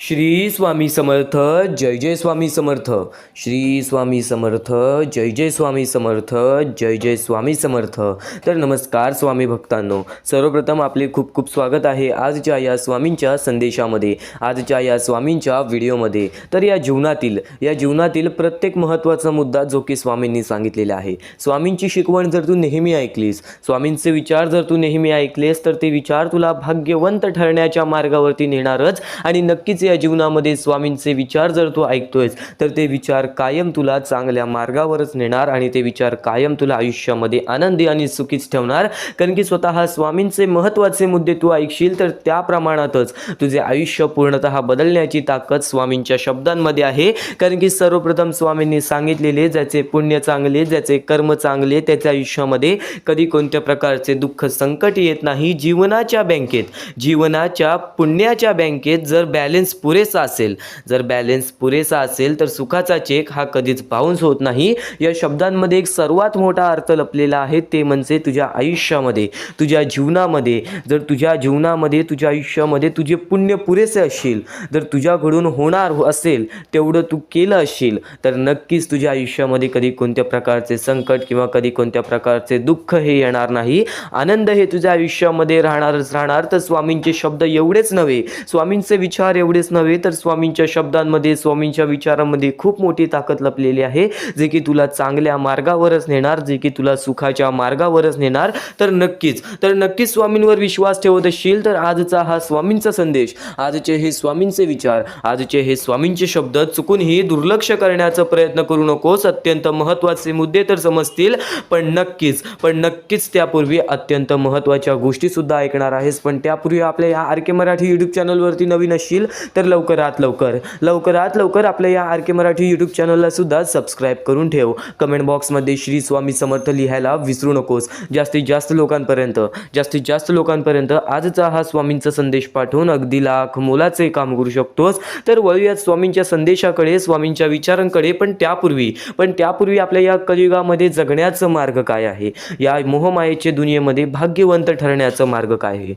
श्री स्वामी समर्थ. जय जय स्वामी समर्थ. श्री स्वामी समर्थ. जय जय स्वामी समर्थ. जय जय स्वामी समर्थ. तर नमस्कार स्वामी भक्तांनो, सर्वप्रथम आपले खूप खूप स्वागत आहे आजच्या या स्वामींच्या संदेशामध्ये, आजच्या या स्वामींच्या व्हिडिओमध्ये. तर या जीवनातील प्रत्येक महत्त्वाचा मुद्दा जो की स्वामींनी सांगितलेला आहे, स्वामींची शिकवण जर तू नेहमी ऐकलीस, स्वामींचे विचार जर तू नेहमी ऐकलेस, तर ते विचार तुला भाग्यवंत ठरण्याच्या मार्गावरती नेणारच. आणि नक्कीच या जीवनामध्ये स्वामींचे विचार जर तू ऐकतोयस, तर ते विचार कायम तुला चांगल्या मार्गावरच नेणार आणि ते विचार कायम तुला आयुष्यामध्ये आनंदी आणि सुखीच ठेवणार. कारण की स्वतः स्वामींचे महत्त्वाचे मुद्दे तू ऐकशील, तर त्या प्रमाणातच तुझे आयुष्य पूर्णतः बदलण्याची ताकद स्वामींच्या शब्दांमध्ये आहे. कारण की सर्वप्रथम स्वामींनी सांगितलेले, ज्याचे पुण्य चांगले, ज्याचे कर्म चांगले, त्याच्या आयुष्यामध्ये कधी कोणत्या प्रकारचे दुःख संकट येत नाही. जीवनाच्या पुण्याच्या बँकेत जर बॅलन्स पुरेसा असेल तर सुखाचा चेक हा कधीच बाउन्स होत नाही. या शब्दांमध्ये एक सर्वात मोठा अर्थ लपलेला आहे, ते म्हणजे तुझ्या आयुष्यामध्ये, तुझ्या जीवनामध्ये, तुझ्या आयुष्यामध्ये तुझे पुण्य पुरेसे असतील, जर तुझ्याकडून होणार असेल तेवढं तू केलं असशील, तर नक्कीच तुझ्या आयुष्यामध्ये कधी कोणत्या प्रकारचे संकट किंवा कधी कोणत्या प्रकारचे दुःख हे येणार नाही. आनंद हे तुझ्या आयुष्यामध्ये राहणारच राहणार. तर स्वामींचे शब्द एवढेच नव्हे, स्वामींचे विचार एवढेच नव्हे, तर स्वामींच्या शब्दांमध्ये, स्वामींच्या विचारांमध्ये खूप मोठी ताकद लपलेली आहे, जे की तुला चांगल्या मार्गावरच नेणार, जे की तुला सुखाच्या मार्गावरच नेणार. तर नक्कीच स्वामींवर विश्वास ठेवत असशील, तर आजचा हा स्वामींचा संदेश, आजचे हे स्वामींचे विचार, आजचे हे स्वामींचे शब्द चुकूनही दुर्लक्ष करण्याचा प्रयत्न करू नकोस. अत्यंत महत्त्वाचे मुद्दे तर समजतील, पण नक्कीच त्यापूर्वी अत्यंत महत्त्वाच्या गोष्टी सुद्धा ऐकणार आहेस. पण त्यापूर्वी आपल्या या आर के मराठी यूट्यूब चॅनलवरती नवीन असशील, तर लवकरात लवकर आपल्या या आर के मराठी यूट्यूब चॅनलला सुद्धा सबस्क्राईब करून ठेव. कमेंट बॉक्समध्ये श्री स्वामी समर्थ लिहायला विसरू नकोस. जास्तीत जास्त लोकांपर्यंत आजचा हा स्वामींचा संदेश पाठवून अगदी लाख मोलाचे काम करू शकतोस. तर वळूयात स्वामींच्या संदेशाकडे, स्वामींच्या विचारांकडे. पण त्यापूर्वी आपल्या या कलियुगामध्ये जगण्याचा मार्ग काय आहे, या मोहमायेच्या दुनियेमध्ये भाग्यवंत ठरण्याचा मार्ग काय आहे.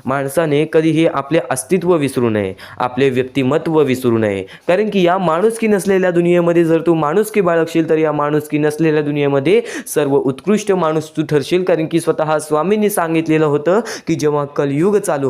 माणसाने कधीही आपले अस्तित्व विसरू नये, आपले व्यक्तिमत्व विसरू नये. कारण की या माणुसकी नसलेल्या दुनियेमध्ये जर तू माणुसकी बाळगशील, तर या माणुसकी नसलेल्या दुनियेमध्ये सर्व उत्कृष्ट माणूस तू ठरशील. कारण की स्वतः स्वामींनी सांगितलेलं होतं की जेव्हा कलियुग चालू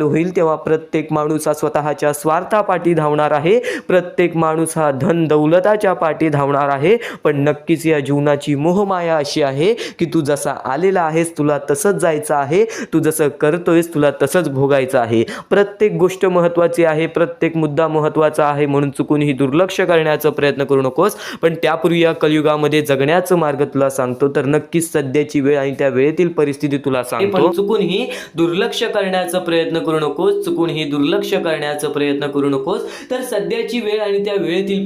होईल तेव्हा प्रत्येक माणूस हा स्वतःच्या स्वार्थापाठी धावणार आहे, प्रत्येक माणूस हा धन दौलताच्या पाठी धावणार आहे. पण नक्कीच या जीवनाची मोहमाया अशी आहे की तू जसा आलेला आहेस तुला तसंच जायचं आहे, तू जसं करतोयस तुला तसंच भोगायचं आहे. प्रत्येक गोष्ट महत्त्वाची आहे, प्रत्येक मुद्दा महत्त्वाचा आहे, म्हणून चुकूनही दुर्लक्ष करण्याचा प्रयत्न करू नकोस. पण त्यापूर्वी या कलियुगामध्ये जगण्याचा मार्ग तुला सांगतो. तर नक्कीच सध्याची वेळ आणि त्या वेळेतील परिस्थिती तुला सांगतो. पण चुकूनही दुर्लक्ष करण्याचा प्रयत्न करू नकोस. तर सध्याची वेळ आणि त्या वेळेतील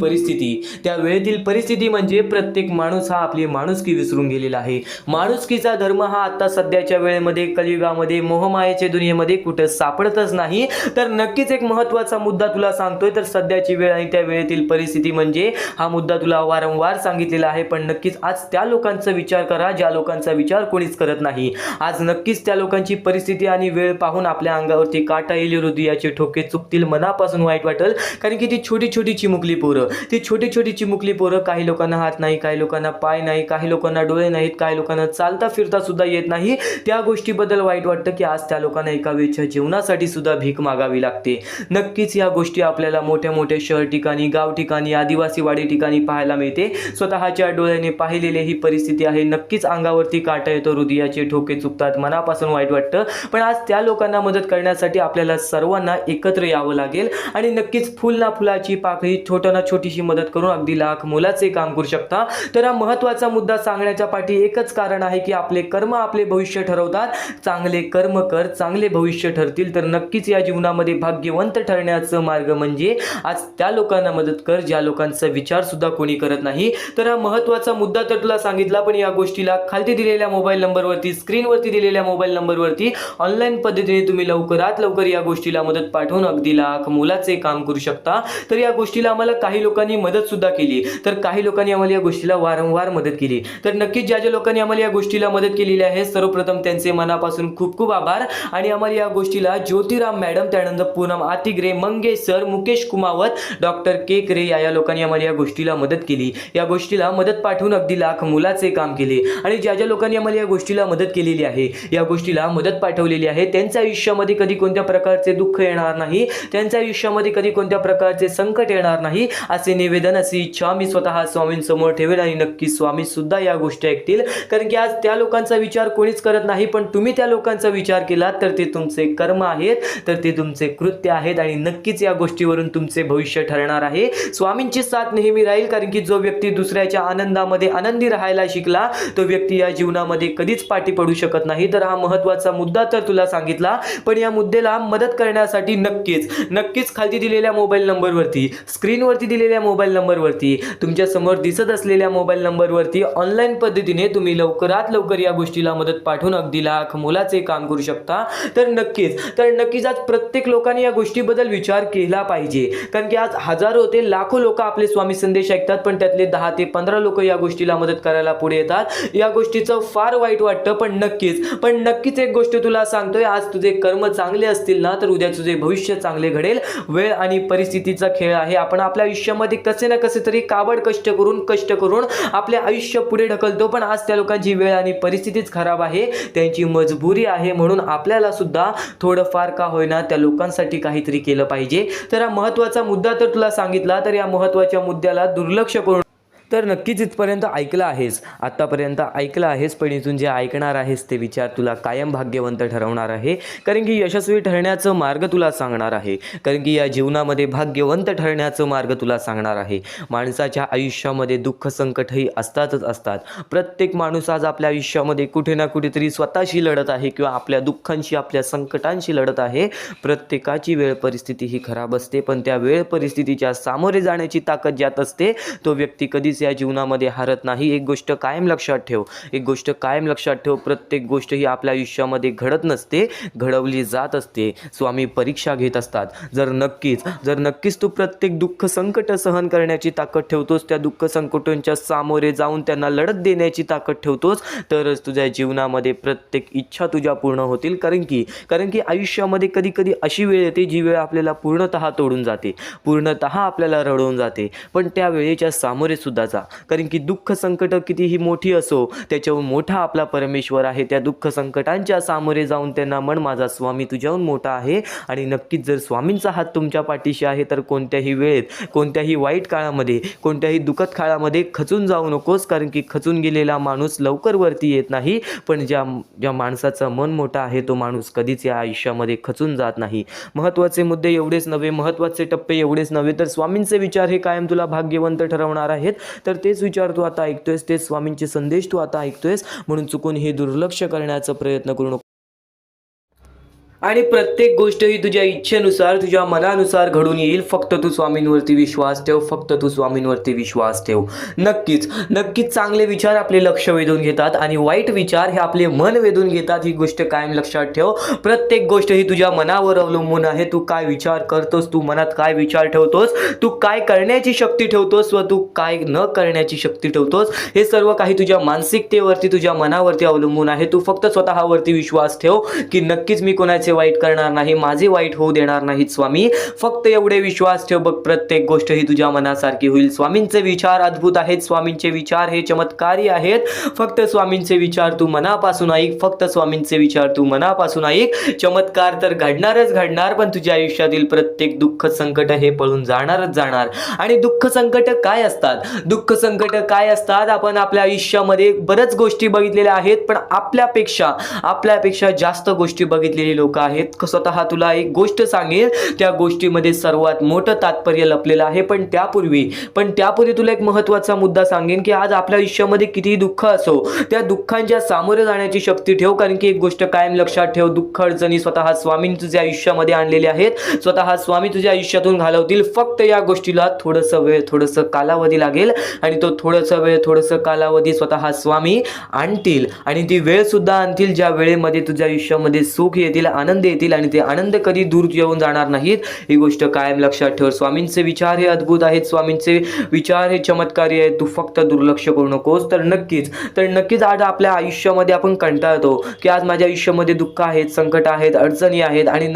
परिस्थिती म्हणजे प्रत्येक माणूस हा आपली माणुसकी विसरून गेलेला आहे. माणुसकीचा धर्म हा आता सध्याच्या वेळेमध्ये, कलियुगामध्ये, मोहमायेच्या दुनियेमध्ये कुठे सापडतच नाही. तर नक्कीच एक महत्त्वाचा मुद्दा तुला सांगतोय. तर सध्याची वेळ आणि त्या वेळेतील परिस्थिती म्हणजे हा मुद्दा तुला वारंवार सांगितलेला आहे. पण नक्कीच आज त्या लोकांचा विचार करा ज्या लोकांचा विचार कोणीच करत नाही. आज नक्कीच त्या लोकांची परिस्थिती आणि वेळ पाहून आपल्या अंगावरती काटा येईल, हृदयाचे ठोके चुकतील, मनापासून वाईट वाटेल. कारण की ती छोटी चिमुकली पोरं, काही लोकांना हात नाही, काही लोकांना पाय नाही, काही लोकांना डोळे नाहीत, काही लोकांना चालता फिरता सुद्धा येत नाही. त्या गोष्टीबद्दल वाईट वाटतं की आज त्या लोकांना एका वेळच्या जेवणासाठी सुद्धा भीक मागावी लागते. नक्कीच या गोष्टी आपल्याला मोठ्या शहर ठिकाणी, गाव ठिकाणी, आदिवासी वाडी ठिकाणी पाहायला मिळते. स्वतःच्या डोळ्याने पाहिलेली ही परिस्थिती आहे. नक्कीच अंगावरती काटा येतो, हृदयाचे ठोके चुकतात, मनापासून वाईट वाटतं. पण आज त्या लोकांना मदत करण्यासाठी आपल्याला सर्वांना एकत्र यावं लागेल. आणि नक्कीच फुलाची पाकळी, छोटीशी मदत करून अगदी लाख मोलाचे काम करू शकता. तर हा महत्त्वाचा मुद्दा सांगण्याच्या पाठी एकच कारण आहे की आपले कर्म आपले भविष्य ठरवतात. चांगले कर्म कर, चांगले भविष्य ठरतील. तर नक्कीच या जीवनामध्ये भाग्यवंत ठरण्याचा मार्ग म्हणजे आज त्या लोकांना मदत कर ज्या लोकांचा विचार सुद्धा कोणी करत नाही. तर हा महत्त्वाचा मुद्दा तर तुला सांगितला. पण या गोष्टीला खालती दिलेल्या मोबाईल नंबरवरती, स्क्रीनवरती दिलेल्या मोबाईल नंबरवरती ऑनलाईन पद्धतीने तुम्ही लवकरात लवकर या गोष्टीला मदत पाठवून अगदी लाख मोलाचे काम करू शकता. तर या गोष्टीला आम्हाला काही लोकांनी मदत सुद्धा केली, तर काही लोकांनी आम्हाला या गोष्टीला वारंवार मदत केली. तर नक्कीच ज्या लोकांनी आम्हाला या गोष्टीला मदत केलेली आहे, सर्वप्रथम त्यांचे मनापासून खूप खूप आभार. आणि आम्हाला या गोष्टीला ज्योत ज्योतिराम मॅडम, त्यानंतर पूनम आतिग्रे, मंगेश सर, मुकेश कुमावत, डॉक्टर केकरे या लोकांनी आम्हाला या गोष्टीला मदत केली. या गोष्टीला मदत पाठवून अगदी लाख मुलाचे काम केले. आणि ज्या ज्या लोकांनी आम्हाला या गोष्टीला मदत केलेली आहे, या गोष्टीला मदत पाठवलेली आहे, त्यांच्या आयुष्यामध्ये कधी कोणत्या प्रकारचे दुःख येणार नाही, त्यांच्या आयुष्यामध्ये कधी कोणत्या प्रकारचे संकट येणार नाही, असे निवेदन, अशी इच्छा मी स्वतः स्वामींसमोर ठेवेल. आणि नक्की स्वामी सुद्धा या गोष्टी ऐकतील. कारण की आज त्या लोकांचा विचार कोणीच करत नाही, पण तुम्ही त्या लोकांचा विचार केला तर ते तुमचे कर्म आहेत, तर ते तुमचे कृत्य आहेत. आणि नक्कीच या गोष्टीवरून तुमचे भविष्य ठरणार आहे. स्वामींची साथ नेहमी राहील. कारण की जो व्यक्ती दुसऱ्याच्या आनंदामध्ये आनंदी राहायला शिकला, तो व्यक्ती या जीवनामध्ये कधीच पाठी पडू शकत नाही. तर हा महत्त्वाचा मुद्दा तर तुला सांगितला, पण या मुद्द्याला मदत करण्यासाठी नक्कीच खाली दिलेल्या मोबाईल नंबरवरती, स्क्रीनवरती दिलेल्या मोबाईल नंबरवरती, तुमच्या समोर दिसत असलेल्या मोबाईल नंबरवरती ऑनलाईन पद्धतीने तुम्ही लवकरात लवकर या गोष्टीला मदत पाठवून अगदी लाख मोलाचे काम करू शकता. तर नक्कीच आज प्रत्येक लोकांनी या गोष्टीबद्दल विचार केला पाहिजे. कारण की आज हजारो ते लाखो लोक आपले स्वामी संदेश ऐकतात, पण त्यातले 10 ते 15 लोक या गोष्टीला मदत करायला पुढे येतात. या गोष्टीचं फार वाईट वाटतं. पण नक्कीच एक गोष्ट तुला सांगतोय, आज तुझे कर्म चांगले असतील ना, तर उद्या तुझे भविष्य चांगले घडेल. वेळ आणि परिस्थितीचा खेळ आहे. आपण आपल्या आयुष्यामध्ये कसे ना कसे तरी काबड कष्ट करून आपले आयुष्य पुढे ढकलतो. पण आज त्या लोकांची वेळ आणि परिस्थितीच खराब आहे, त्यांची मजबुरी आहे. म्हणून आपल्याला सुद्धा थोडंफार का होईना त्या लोकांसाठी काहीतरी केलं पाहिजे. तर हा महत्त्वाचा मुद्दा तर तुला सांगितला, तर या महत्त्वाच्या मुद्द्याला दुर्लक्ष करून तर नक्कीच इथपर्यंत ऐकलं आहेस, आत्तापर्यंत ऐकलं आहेस, पण इथून जे ऐकणार आहेस ते विचार तुला कायम भाग्यवंत ठरवणार आहे. कारण की यशस्वी ठरण्याचं मार्ग तुला सांगणार आहे. कारण की या जीवनामध्ये भाग्यवंत ठरण्याचं मार्ग तुला सांगणार आहे. माणसाच्या आयुष्यामध्ये दुःख संकटही असतात. प्रत्येक माणूस आज आपल्या आयुष्यामध्ये कुठे ना कुठेतरी स्वतःशी लढत आहे किंवा आपल्या दुःखांशी, आपल्या संकटांशी लढत आहे. प्रत्येकाची वेळ परिस्थिती ही खराब असते, पण त्या वेळ परिस्थितीच्या सामोरे जाण्याची ताकद ज्यात असते, तो व्यक्ती कधीच या जीवनामध्ये हारत नाही. एक गोष्ट कायम लक्षात ठेव, प्रत्येक गोष्ट ही आपल्या आयुष्यामध्ये घडत नसते, घडवली जात असते. स्वामी परीक्षा घेत असतात. जर नक्कीच तू प्रत्येक दुःख संकट सहन करण्याची ताकद ठेवतोस, त्या दुःख संकटांच्या सामोरे जाऊन त्यांना लढत देण्याची ताकद ठेवतोस, तरच तुझ्या जीवनामध्ये प्रत्येक इच्छा तुझ्या पूर्ण होतील. कारण की आयुष्यामध्ये कधी अशी वेळ येते, जी वेळ आपल्याला पूर्णतः तोडून जाते, पूर्णतः आपल्याला रडवून जाते. पण त्या वेळेच्या सामोरे सुद्धा जा. कारण की दुःख संकट कितीही मोठी असो, त्याच्याहून मोठा आपला परमेश्वर आहे. त्या दुःख संकटांच्या सामोरे जाऊन त्यांना म्हण, माझा स्वामी तुझ्याहून मोठा आहे. आणि नक्कीच जर स्वामींचा हात तुमच्या पाठीशी आहे, तर कोणत्याही वेळेत, कोणत्याही वाईट काळामध्ये, कोणत्याही दुःखद काळामध्ये खचून जाऊ नकोस. कारण की खचून गेलेला माणूस लवकर वरती येत नाही, पण ज्या माणसाचं मन मोठं आहे, तो माणूस कधीच या आयुष्यामध्ये खचून जात नाही. महत्त्वाचे मुद्दे एवढेच नव्हे, महत्त्वाचे टप्पे एवढेच नव्हे, तर स्वामींचे विचार हे कायम तुला भाग्यवंत ठरवणार आहेत. तर तेच विचार तू आता ऐकतोयस, तेच स्वामींचे संदेश तू आता ऐकतोयस. म्हणून चुकून हे दुर्लक्ष करण्याचा प्रयत्न करू नको. आणि प्रत्येक गोष्ट ही तुझ्या इच्छेनुसार, तुझ्या मनानुसार घडून येईल. फक्त तू स्वामींवरती विश्वास ठेव. नक्कीच चांगले विचार आपले लक्ष वेधून घेतात आणि वाईट विचार हे आपले मन वेधून घेतात. ही गोष्ट कायम लक्षात ठेव. प्रत्येक गोष्ट ही तुझ्या मनावर अवलंबून आहे. तू काय विचार करतोस, तू मनात काय विचार ठेवतोस, तू काय करण्याची शक्ती ठेवतोस व तू काय न करण्याची शक्ती ठेवतोस, हे सर्व काही तुझ्या मानसिकतेवरती, तुझ्या मनावरती अवलंबून आहे. तू फक्त स्वतःवरती विश्वास ठेव की नक्कीच मी कोणाचे वाईट करणार नाही, माझे वाईट होऊ देणार नाहीत स्वामी. फक्त एवढे विश्वास ठेव, बघ प्रत्येक गोष्ट ही तुझ्या मनासारखी होईल. स्वामींचे विचार अद्भुत आहेत, स्वामींचे विचार हे चमत्कारी आहेत. फक्त स्वामींचे विचार तू मनापासून ऐक. चमत्कार तर घडणार, पण तुझ्या आयुष्यातील प्रत्येक दुःख संकट हे पळून जाणार. आणि दुःख संकट काय असतात, आपण आपल्या आयुष्यामध्ये बऱ्याच गोष्टी बघितलेल्या आहेत, पण आपल्यापेक्षा जास्त गोष्टी बघितलेली लोक आहेत. स्वतः तुला एक गोष्ट सांगेल, त्या गोष्टीमध्ये सर्वात मोठं तात्पर्य लपलेलं आहे. पण त्यापूर्वी तुला एक महत्त्वाचा मुद्दा सांगेन की आज आपल्या आयुष्यामध्ये कितीही दुःख असो, त्या दुःखांच्या सामोरे जाण्याची शक्ती ठेव. कारण की एक गोष्ट कायम लक्षात ठेव, दुःख अडचणी स्वतः स्वामींनी तुझ्या आयुष्यामध्ये आणलेले आहेत, स्वतः स्वामी तुझ्या आयुष्यातून घालवतील. फक्त या गोष्टीला थोडंसं कालावधी लागेल आणि तो थोडंसं कालावधी स्वतः स्वामी आणतील. आणि ती वेळ सुद्धा आणतील, ज्या वेळेमध्ये तुझ्या आयुष्यामध्ये सुख येतील, आनंद आनंद येतील आणि ते आनंद कधी दूर येऊन जाणार नाहीत, ही गोष्ट कायम लक्षात ठेव. स्वामींचे विचार हे अद्भुत आहेत, स्वामींचे विचार हे चमत्कारी आहेत. तू फक्त दुर्लक्ष करू नकोस. तर नक्कीच आज आपल्या आयुष्यामध्ये आपण कंटाळतो की आज माझ्या आयुष्यामध्ये दुःख आहेत, संकट आहेत, अडचणी आहेत आणि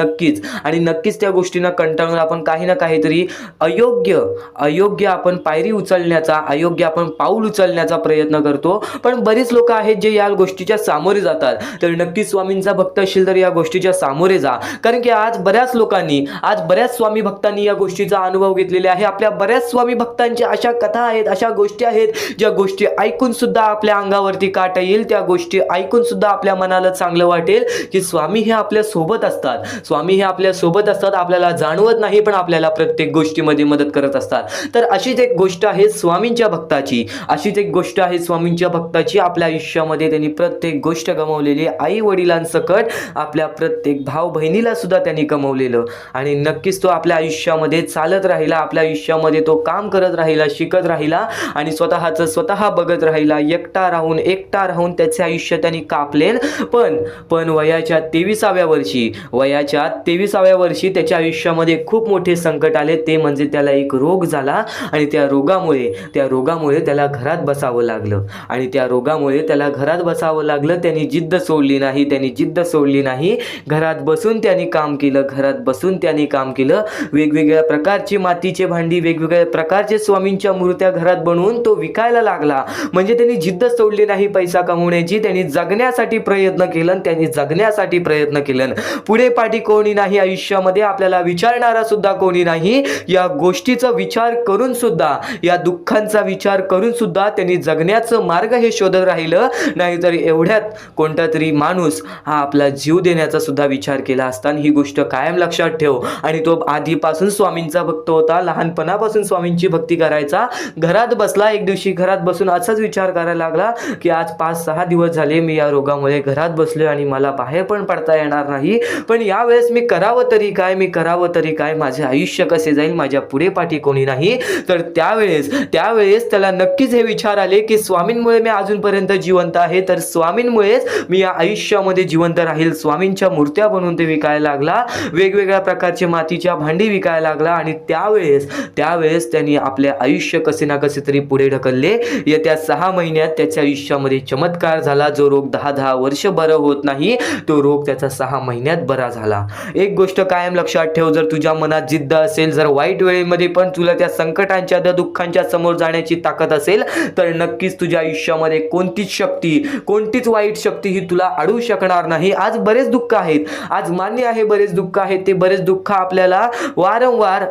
नक्कीच त्या गोष्टींना कंटाळून आपण काही ना काहीतरी अयोग्य आपण पायरी उचलण्याचा, अयोग्य आपण पाऊल उचलण्याचा प्रयत्न करतो. पण बरीच लोक आहेत जे या गोष्टीच्या सामोरे जातात. तर नक्कीच स्वामींचा भक्त असेल तर या गोष्टीच्या सामोरे जा, कारण की आज बऱ्याच स्वामी भक्तांनी या गोष्टीचा अनुभव घेतलेला आहे. आपल्या बऱ्याच स्वामी भक्तांच्या अशा कथा आहेत, अशा गोष्टी आहेत ज्या गोष्टी ऐकून सुद्धा आपल्या अंगावरती काटा येईल, त्या गोष्टी ऐकून सुद्धा आपल्या मनाला चांगलं वाटेल की स्वामी हे आपल्या सोबत असतात. आपल्याला जाणवत नाही पण आपल्याला प्रत्येक गोष्टीमध्ये मदत करत असतात. तर अशीच एक गोष्ट आहे स्वामींच्या भक्ताची. आपल्या आयुष्यामध्ये त्यांनी प्रत्येक गोष्ट गमावलेली, आई वडिलांसकट आपल्या प्रत्येक भाऊ बहिणीला सुद्धा त्यांनी गमावलेलं. आणि नक्कीच तो आपल्या आयुष्यामध्ये चालत राहिला, आपल्या आयुष्यामध्ये तो काम करत राहिला, शिकत राहिला आणि स्वतः बघत राहिला. एकटा राहून त्याचे आयुष्य त्यांनी कापले. पण वयाच्या 23व्या वर्षी त्याच्या आयुष्यामध्ये खूप मोठे संकट आले. ते म्हणजे त्याला एक रोग झाला आणि त्या रोगामुळे त्याला घरात बसावं लागलं. त्यांनी जिद्द सोडली नाही. घरात बसून त्यांनी काम केलं. वेगवेगळ्या प्रकारची मातीचे भांडी, वेगवेगळ्या प्रकारचे स्वामींच्या मूर्त्या घरात बनवून तो विकायला लागला. म्हणजे त्यांनी जिद्द सोडली नाही पैसा कमवण्याची. त्यांनी जगण्यासाठी प्रयत्न केलं. पुढे पाठी कोणी नाही आयुष्यामध्ये, आपल्याला विचारणारा सुद्धा कोणी नाही. या गोष्टीचा विचार करून सुद्धा, या दुःखांचा विचार करून सुद्धा त्यांनी जगण्याचं मार्ग हे शोधत राहिलं. नाहीतर एवढ्यात कोणता तरी माणूस हा आपला जीव देण्याचा सुद्धा विचार केला असता. ही गोष्ट कायम लक्षात ठेव. आणि तो आधीपासून स्वामींचा भक्त होता, लहानपणापासून स्वामींची भक्ती करायचा. घरात बसला, एक दिवशी घरात बसून असाच विचार करायला लागला की आज 5-6 दिवस झाले मी या रोगामुळे घरात बसलोय आणि मला बाहेर पण पडता येणार नाही. पण यावेळेस मी करावं तरी काय, माझे आयुष्य कसे जाईल, माझ्या पुढे पाठी कोणी नाही. तर त्यावेळेस त्याला नक्कीच हे विचार आले की स्वामींमुळे मी अजूनपर्यंत जिवंत आहे, तर स्वामींमुळेच मी या आयुष्यामध्ये जिवंत राहील. स्वामींच्या मूर्त्या बनवून ते विकायला लागला, वेगवेगळ्या प्रकारचे मातीच्या भांडी विकायला लागला. आणि त्यावेळेस त्यांनी आपले आयुष्य कसे ना कसे तरी पुढे ढकलले. येत्या 6 महिन्यात त्याच्या आयुष्यामध्ये चमत्कार झाला. जो रोग 10 वर्ष बरं होत नाही, तो रोग त्याचा 6 महिन्यात बरा झाला. एक गोष्ट कायम लक्षात ठेव, जर तुझ्या मनात जिद्द असेल, जर वाईट वेळेमध्ये पण तुला त्या संकटांच्या, त्या दुःखांच्या समोर जाण्याची ताकद असेल, तर नक्कीच तुझ्या आयुष्यामध्ये कोणतीच वाईट शक्ती ही तुला अडवू शकणार नाही. आज बरेच दुःख आहेत, आज मान्य आहे बरेच दुःख आहेत. ते बरेच दुःख आपल्याला वारंवार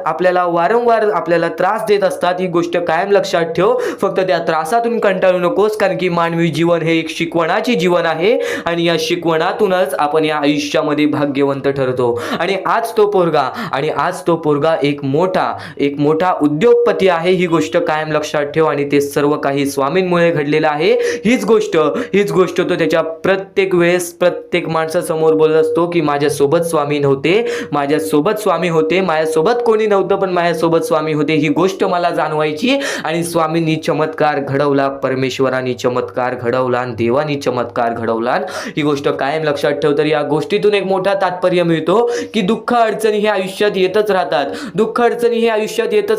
आपल्याला त्रास देत असतात. ही गोष्ट कायम लक्षात ठेव. फक्त त्या त्रासातून कंटाळू नकोस, कारण की मानवी जीवन हे एक शिकवणाचे जीवन आहे आणि या शिकवणातूनच आपण या आयुष्यामध्ये भाग्यवंत ठरतो. आणि आज तो पोरगा एक मोठा उद्योगपती आहे. ही गोष्ट कायम लक्षात ठेव. आणि ते सर्व काही स्वामींमुळे घडलेलं आहे. हीच गोष्ट तो त्याच्या प्रत्येक वेळेस प्रत्येक माणसासमोर बोलत असतो की माझ्यासोबत स्वामी होते, माझ्यासोबत कोणी नव्हतं पण माझ्यासोबत स्वामी होते. ही गोष्ट मला जाणवायची आणि स्वामींनी चमत्कार घडवला, परमेश्वरांनी चमत्कार घडवला आणि देवानी चमत्कार घडवला. ही गोष्ट कायम लक्षात ठेव. तर या गोष्टीतून एक मोठा तात्पर्य मिळतो की दुःख अडचणी हे आयुष्यात येतच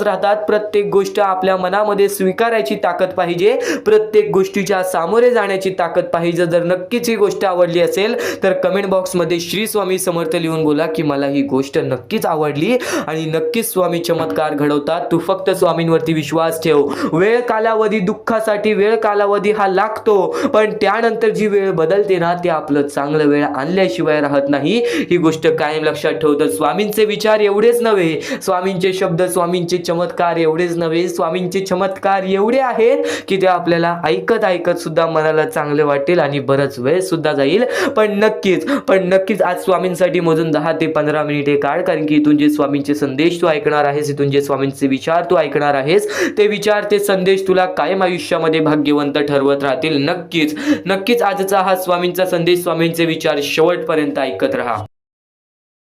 राहतात. प्रत्येक गोष्ट आपल्या मनामध्ये स्वीकारायची ताकद पाहिजे, प्रत्येक गोष्टीच्या सामोरे जाण्याची ताकद पाहिजे. जर नक्कीच ही गोष्ट आवडली असेल तर कमेंट बॉक्समध्ये श्री स्वामी समर्थ लिहून बोला की मला ही गोष्ट नक्कीच आवडली आणि नक्कीच स्वामी चमत्कार घडवतात. तू फक्त स्वामींवरती विश्वास ठेव. दुःखासाठी वेळ कालावधी हा लागतो, पण त्यानंतर जी वेळ बदलते ना, ते आपलं चांगलं वेळ आणल्याशिवाय राहत नाही. ही गोष्ट कायम लक्षात ठेव. तर स्वामींचे विचार एवढेच नव्हे, स्वामींचे शब्द, स्वामींचे चमत्कार एवढेच नव्हे, स्वामींचे चमत्कार एवढे आहेत की ते आपल्याला ऐकत सुद्धा मनाला चांगले वाटेल आणि बराच वेळ सुद्धा जाईल. पण नक्कीच आज स्वामींसाठी मोजून 10 ते 15 मिनिटे काढ, कारण की इथून जे स्वामींचे संदेश तू ऐकणार आहेस, इथून जे स्वामींचे विचार तू ऐकणार आहेस, ते विचार, ते संदेश तुला कायम आयुष्यामध्ये भाग्यवंत ठरवत राहतील. नक्कीच आजचा हा स्वामींचा संदेश, स्वामींचे विचार शेवटपर्यंत ऐकत राहा.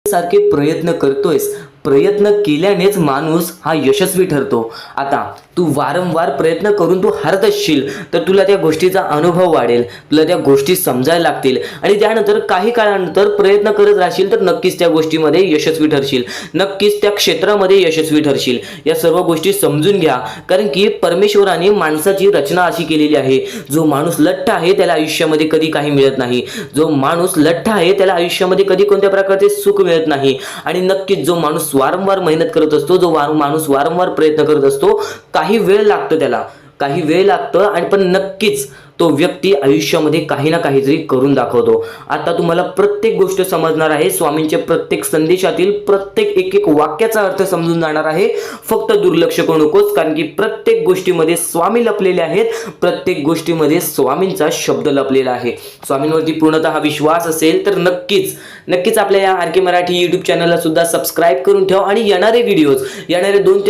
सारखे प्रयत्न करतोयस प्रयत्न केल्यानेच माणूस हा यशस्वी ठरतो. आता तू वारंवार प्रयत्न करून तू हरत असशील तर तुला त्या गोष्टीचा अनुभव वाढेल, तुला त्या गोष्टी समजायला लागतील आणि त्यानंतर काही काळानंतर प्रयत्न करत राहशील तर नक्कीच त्या गोष्टीमध्ये यशस्वी ठरशील, नक्कीच त्या क्षेत्रामध्ये यशस्वी ठरशील. या सर्व गोष्टी समजून घ्या, कारण की परमेश्वराने माणसाची रचना अशी केलेली आहे, जो माणूस लठ्ठ आहे त्याला आयुष्यामध्ये कधी काही मिळत नाही, जो माणूस लठ्ठ आहे त्याला आयुष्यामध्ये कधी कोणत्या प्रकारचे सुख मिळत नाही. आणि नक्कीच जो माणूस वारंवार मेहनत करत असतो, जो माणूस वारंवार प्रयत्न करत असतो, काही वेळ लागतो, त्याला काही वेळ लागतं आणि पण नक्कीच तो व्यक्ती आयुष्यामध्ये काही ना काहीतरी करून दाखवतो. आता तुम्हाला प्रत्येक गोष्ट समजणार आहे, स्वामींच्या प्रत्येक संदेशातील प्रत्येक एक वाक्याचा अर्थ समजून जाणार आहे. फक्त दुर्लक्ष करू नकोस, कारण की प्रत्येक गोष्टीमध्ये स्वामी लपलेले आहेत, प्रत्येक गोष्टीमध्ये स्वामींचा शब्द लपलेला आहे. स्वामींवरती पूर्णतः विश्वास असेल तर नक्कीच आपल्या या आर के मराठी यूट्यूब चॅनलला सुद्धा सबस्क्राईब करून ठेव आणि येणारे व्हिडिओज, येणारे 2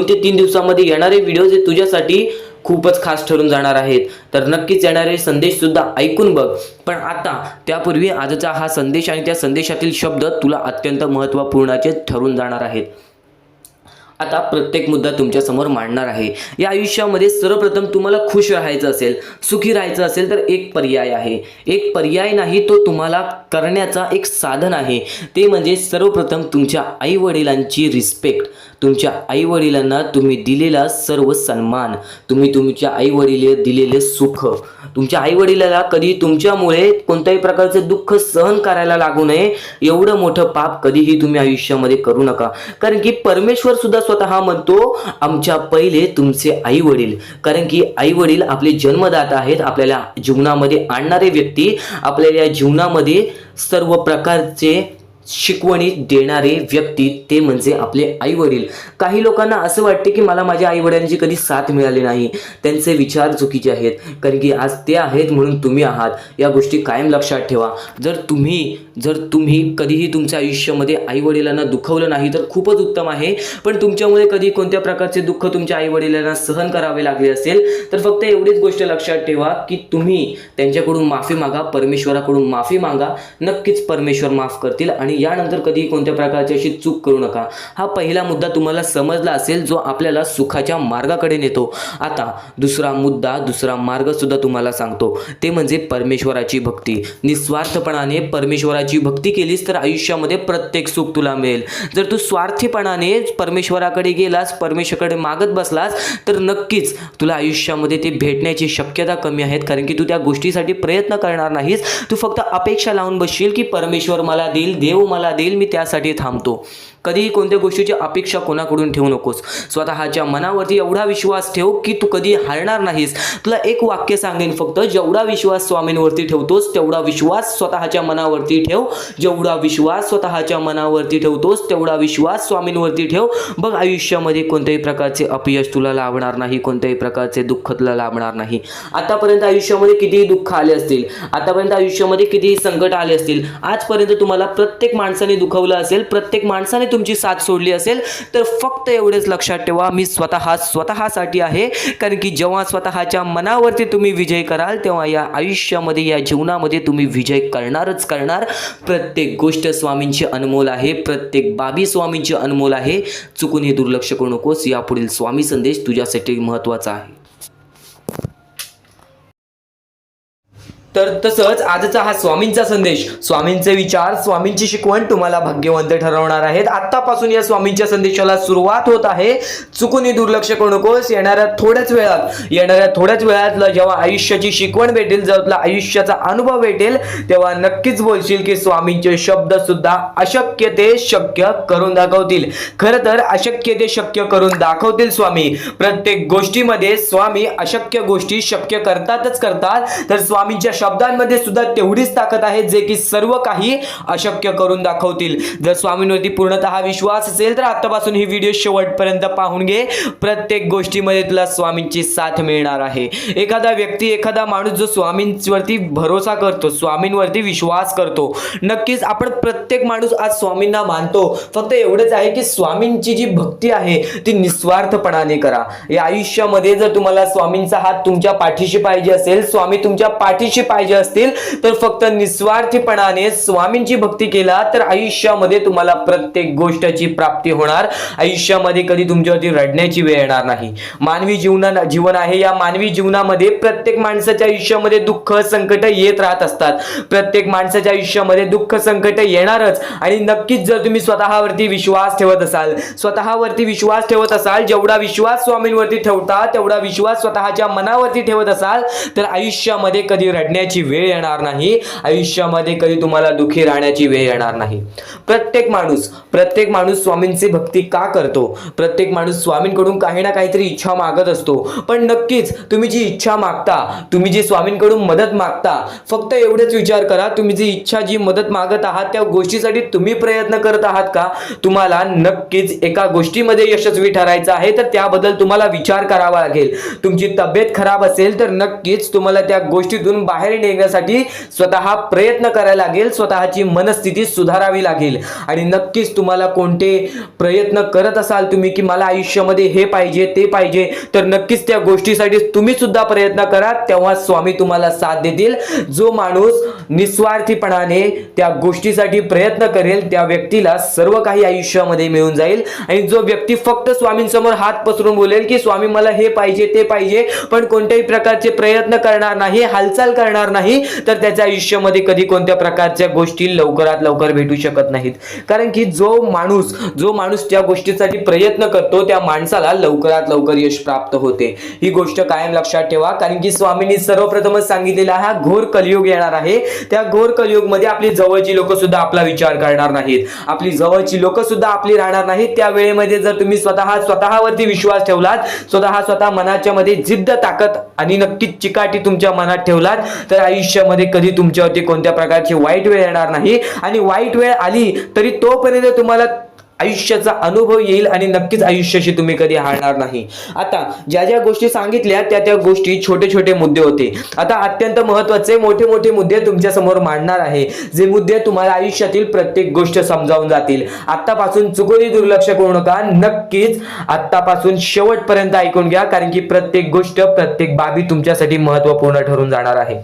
ते 3 दिवसामध्ये येणारे व्हिडिओज हे तुझ्यासाठी खूपच खास ठरून जाणार आहेत. तर नक्कीच येणारे संदेश सुद्धा ऐकून बघ. पण आता त्यापूर्वी आजचा हा संदेश आणि त्या संदेशातील शब्द तुला अत्यंत महत्त्वपूर्णाचे ठरून जाणार आहेत. आता प्रत्येक मुद्दा तुमच्या समोर मांडणार आहे. या आयुष्यामध्ये सर्वप्रथम तुम्हाला खुश राहायचं असेल, सुखी राहायचं असेल तर एक पर्याय आहे, एक पर्याय नाही, तो तुम्हाला करण्याचा एक साधन आहे. ते म्हणजे सर्वप्रथम तुमच्या आईवडिलांची रिस्पेक्ट, तुमच्या आईवडिलांना तुम्ही दिलेला सर्व सन्मान, तुम्ही तुमच्या आईवडिलांना दिलेले सुख, तुमच्या आईवडिलाला कधी तुमच्यामुळे कोणत्याही प्रकारचे दुःख सहन करायला लागू नये एवढं मोठं पाप कधीही तुम्ही आयुष्यामध्ये करू नका. कारण की परमेश्वर सुद्धा स्वतः म्हणतो आमच्या पहिले तुमचे आई वडील, कारण की आई वडील आपले जन्मदाता आहेत, आपल्याला जीवनामध्ये आणणारे व्यक्ती, आपल्याला या जीवनामध्ये सर्व प्रकारचे शिकवणी देणारे व्यक्ती ते म्हणजे आपले आई वडील. काही लोकांना असं वाटते की मला माझ्या आई वडिलांची कधी साथ मिळाली नाही, त्यांचे विचार चुकीचे आहेत, कारण की आज ते आहेत म्हणून तुम्ही आहात. या गोष्टी कायम लक्षात ठेवा. जर तुम्ही कधीही तुमच्या आयुष्यामध्ये आई वडिलांना दुखवलं नाही तर खूपच उत्तम आहे, पण तुमच्यामुळे कधी कोणत्या प्रकारचे दुःख तुमच्या आई वडिलांना सहन करावे लागले असेल तर फक्त एवढीच गोष्ट लक्षात ठेवा की तुम्ही त्यांच्याकडून माफी मागा, परमेश्वराकडून माफी मागा, नक्कीच परमेश्वर माफ करतील आणि यानंतर कधी कोणत्या प्रकारची अशी चूक करू नका. हा पहिला मुद्दा तुम्हाला समजला असेल जो आपल्याला सुखाच्या मार्गाकडे नेतो. आता दुसरा मार्ग सुद्धा तुम्हाला सांगतो, ते म्हणजे परमेश्वराची भक्ती. निस्वार्थपणाने परमेश्वराची भक्ती केलीस तर आयुष्यामध्ये प्रत्येक सुख तुला मिळेल. जर तू स्वार्थीपणाने परमेश्वराकडे गेलास, परमेश्वराकडे मागत बसलास तर नक्कीच तुला आयुष्यामध्ये ते भेटण्याची शक्यता कमी आहेत, कारण की तू त्या गोष्टीसाठी प्रयत्न करणार नाहीस. तू फक्त अपेक्षा लावून बसशील की परमेश्वर मला देईल, देव मला देईल, मी त्यासाठी थांबतो. कधीही कोणत्या गोष्टीची अपेक्षा कोणाकडून ठेवू नकोस. स्वतःच्या मनावरती एवढा विश्वास ठेव की तू कधी हारणार नाहीस. तुला एक वाक्य सांगेन फक्त, जेवढा विश्वास स्वामींवरती ठेवतोस तेवढा विश्वास स्वतःच्या मनावरती ठेव, जेवढा विश्वास स्वतःच्या मनावरती ठेवतोस तेवढा विश्वास स्वामींवरती ठेव. बघ आयुष्यामध्ये कोणत्याही प्रकारचे अपयश तुला लाभणार नाही, कोणत्याही प्रकारचे दुःख तुला लाभणार नाही. आतापर्यंत आयुष्यामध्ये कितीही दुःख आले असतील, आतापर्यंत आयुष्यामध्ये कितीही संकट आले असतील, आजपर्यंत तुम्हाला प्रत्येक माणसाने दुखवलं असेल, प्रत्येक माणसाने तुमची साथ सोडली असेल, तर फक्त एवढेच लक्षात ठेवा, मी स्वतःसाठी आहे. कारण की जेव्हा स्वतःच्या मनावरती तुम्ही विजय कराल तेव्हा या आयुष्यामध्ये, या जीवनामध्ये तुम्ही विजय करणारच करणार. प्रत्येक गोष्ट स्वामींची अनमोल आहे, प्रत्येक बाबी स्वामींची अनमोल आहे. चुकून हे दुर्लक्ष करू नकोस. यापुढील स्वामी संदेश तुझ्यासाठी महत्त्वाचा आहे. तर तसंच आजचा हा स्वामींचा संदेश, स्वामींचे विचार, स्वामींची शिकवण तुम्हाला भाग्यवंत ठरवणार आहेत. आतापासून या स्वामींच्या संदेशाला सुरुवात होत आहे. चुकूनही दुर्लक्ष करू नकोस. येणाऱ्या थोड्याच वेळात जेव्हा आयुष्याची शिकवण भेटेल, जेव्हा तुला आयुष्याचा अनुभव भेटेल, तेव्हा नक्कीच बोलशील की स्वामींचे शब्द सुद्धा अशक्य ते शक्य करून दाखवतील. खरं तर अशक्य ते शक्य करून दाखवतील स्वामी. प्रत्येक गोष्टीमध्ये स्वामी अशक्य गोष्टी शक्य करतातच करतात. तर स्वामींच्या शब्दांमध्ये सुद्धा तेवढीच ताकद आहे जे की सर्व काही अशक्य करून दाखवतील. जर स्वामींवरती पूर्णतः विश्वास असेल तर आतापासून ही व्हिडिओ शेवटपर्यंत पाहून घे. प्रत्येक गोष्टीमध्ये तुला स्वामींची साथ मिळणार आहे. एखादा व्यक्ती, एखादा माणूस जो स्वामींवरती भरोसा करतो, स्वामींवरती विश्वास करतो, नक्कीच आपण प्रत्येक माणूस आज स्वामींना मानतो. फक्त एवढंच आहे की स्वामींची जी भक्ती आहे ती निस्वार्थपणाने करा. या आयुष्यामध्ये जर तुम्हाला स्वामींचा हात तुमच्या पाठीशी पाहिजे असेल, स्वामी तुमच्या पाठीशी पाहिजे असतील तर फक्त निस्वार्थीपणाने स्वामींची भक्ती केला तर आयुष्यामध्ये तुम्हाला प्रत्येक गोष्टीची प्राप्ती होणार. आयुष्यामध्ये कधी तुमच्यावरती रडण्याची वेळ येणार नाही. मानवी जीवन आहे, या मानवी जीवनामध्ये प्रत्येक माणसाच्या आयुष्यामध्ये दुःख संकट येत राहत असतात. प्रत्येक माणसाच्या आयुष्यामध्ये दुःख संकट येणारच. आणि नक्कीच जर तुम्ही स्वतःवरती विश्वास ठेवत असाल, जेवढा विश्वास स्वामींवरती ठेवता तेवढा विश्वास स्वतःच्या मनावरती ठेवत असाल तर आयुष्यामध्ये कधी रडण्याची वेळ येणार नाही. आयुष्यामध्ये कधी तुम्हाला दुःखी राहण्याची वेळ येणार नाही. प्रत्येक माणूस स्वामींची भक्ती का करतो? प्रत्येक माणूस स्वामींकडून काही ना काहीतरी इच्छा मागत असतो. पण नक्कीच तुम्ही जी इच्छा मागता, तुम्ही जी स्वामींकडून मदत मागता, फक्त एवढेच विचार करा, तुम्ही जी इच्छा जी मदत मागत आहात त्या गोष्टीसाठी तुम्ही प्रयत्न करत आहात का? तुम्हाला नक्कीच एका गोष्टीमध्ये यशस्वी ठरायचं आहे तर त्याबद्दल तुम्हाला विचार करावा लागेल. तुमची तब्येत खराब असेल तर नक्कीच तुम्हाला त्या गोष्टीतून बाहेर निघण्यासाठी स्वतः प्रयत्न करायला लागेल, स्वतःची मनस्थिती सुधारावी लागेल. आणि नक्कीच तुम्हाला कोणते प्रयत्न करत असाल तुम्ही की मला आयुष्यामध्ये हे पाहिजे ते पाहिजे, तर नक्कीच त्या गोष्टीसाठी तुम्ही सुद्धा प्रयत्न करा, तेव्हा स्वामी तुम्हाला साथ देतील. जो माणूस निस्वार्थीपणाने त्या गोष्टीसाठी प्रयत्न करेल त्या व्यक्तीला सर्व काही आयुष्यामध्ये मिळून जाईल. आणि जो व्यक्ती फक्त स्वामींसमोर हात पसरून बोलेल की स्वामी मला हे पाहिजे ते पाहिजे, पण कोणत्याही प्रकारचे प्रयत्न करणार नाही, हालचाल करणार नाही, तर त्याच्या आयुष्यामध्ये कधी कोणत्या प्रकारच्या गोष्टी लवकरात लवकर भेटू शकत नाहीत. कारण की जो माणूस त्या गोष्टीसाठी प्रयत्न करतो त्या माणसाला लवकरात लवकर यश प्राप्त होते. ही गोष्ट कायम लक्षात ठेवा. कारण की स्वामींनी सर्वप्रथमच सांगितलेला हा घोर कलियुग येणार आहे. त्या घोर कलियुग मध्ये आपली जवळची लोक सुद्धा आपला विचार करणार नाहीत, आपली जवळची लोक सुद्धा आपली राहणार नाहीत. त्या वेळेमध्ये जर तुम्ही स्वतःवरती विश्वास ठेवलात, स्वतः मनाच्या मध्ये जिद्द ताकद आणि नक्कीच चिकाटी तुमच्या मनात ठेवलात तर आयुष्यामध्ये कधी तुमच्यावरती कोणत्या प्रकारची वाईट वेळ येणार नाही. आणि वाईट वेळ आली तरी तोपर्यंत तुम्हाला आयुष्याचा अनुभव येईल आणि नक्कीच आयुष्याशी तुम्ही कधी हारणार नाही. आता ज्या गोष्टी सांगितल्या त्या गोष्टी छोटे मुद्दे होते. आता अत्यंत महत्त्वाचे मोठे मुद्दे तुमच्या समोर मांडणार आहे, जे मुद्दे तुम्हाला आयुष्यातील प्रत्येक गोष्ट समजावून जातील. आतापासून चुकूनही दुर्लक्ष करू नका, नक्कीच आतापासून शेवटपर्यंत ऐकून घ्या. कारण की प्रत्येक गोष्ट, प्रत्येक बाबी तुमच्यासाठी महत्त्वपूर्ण ठरून जाणार आहे.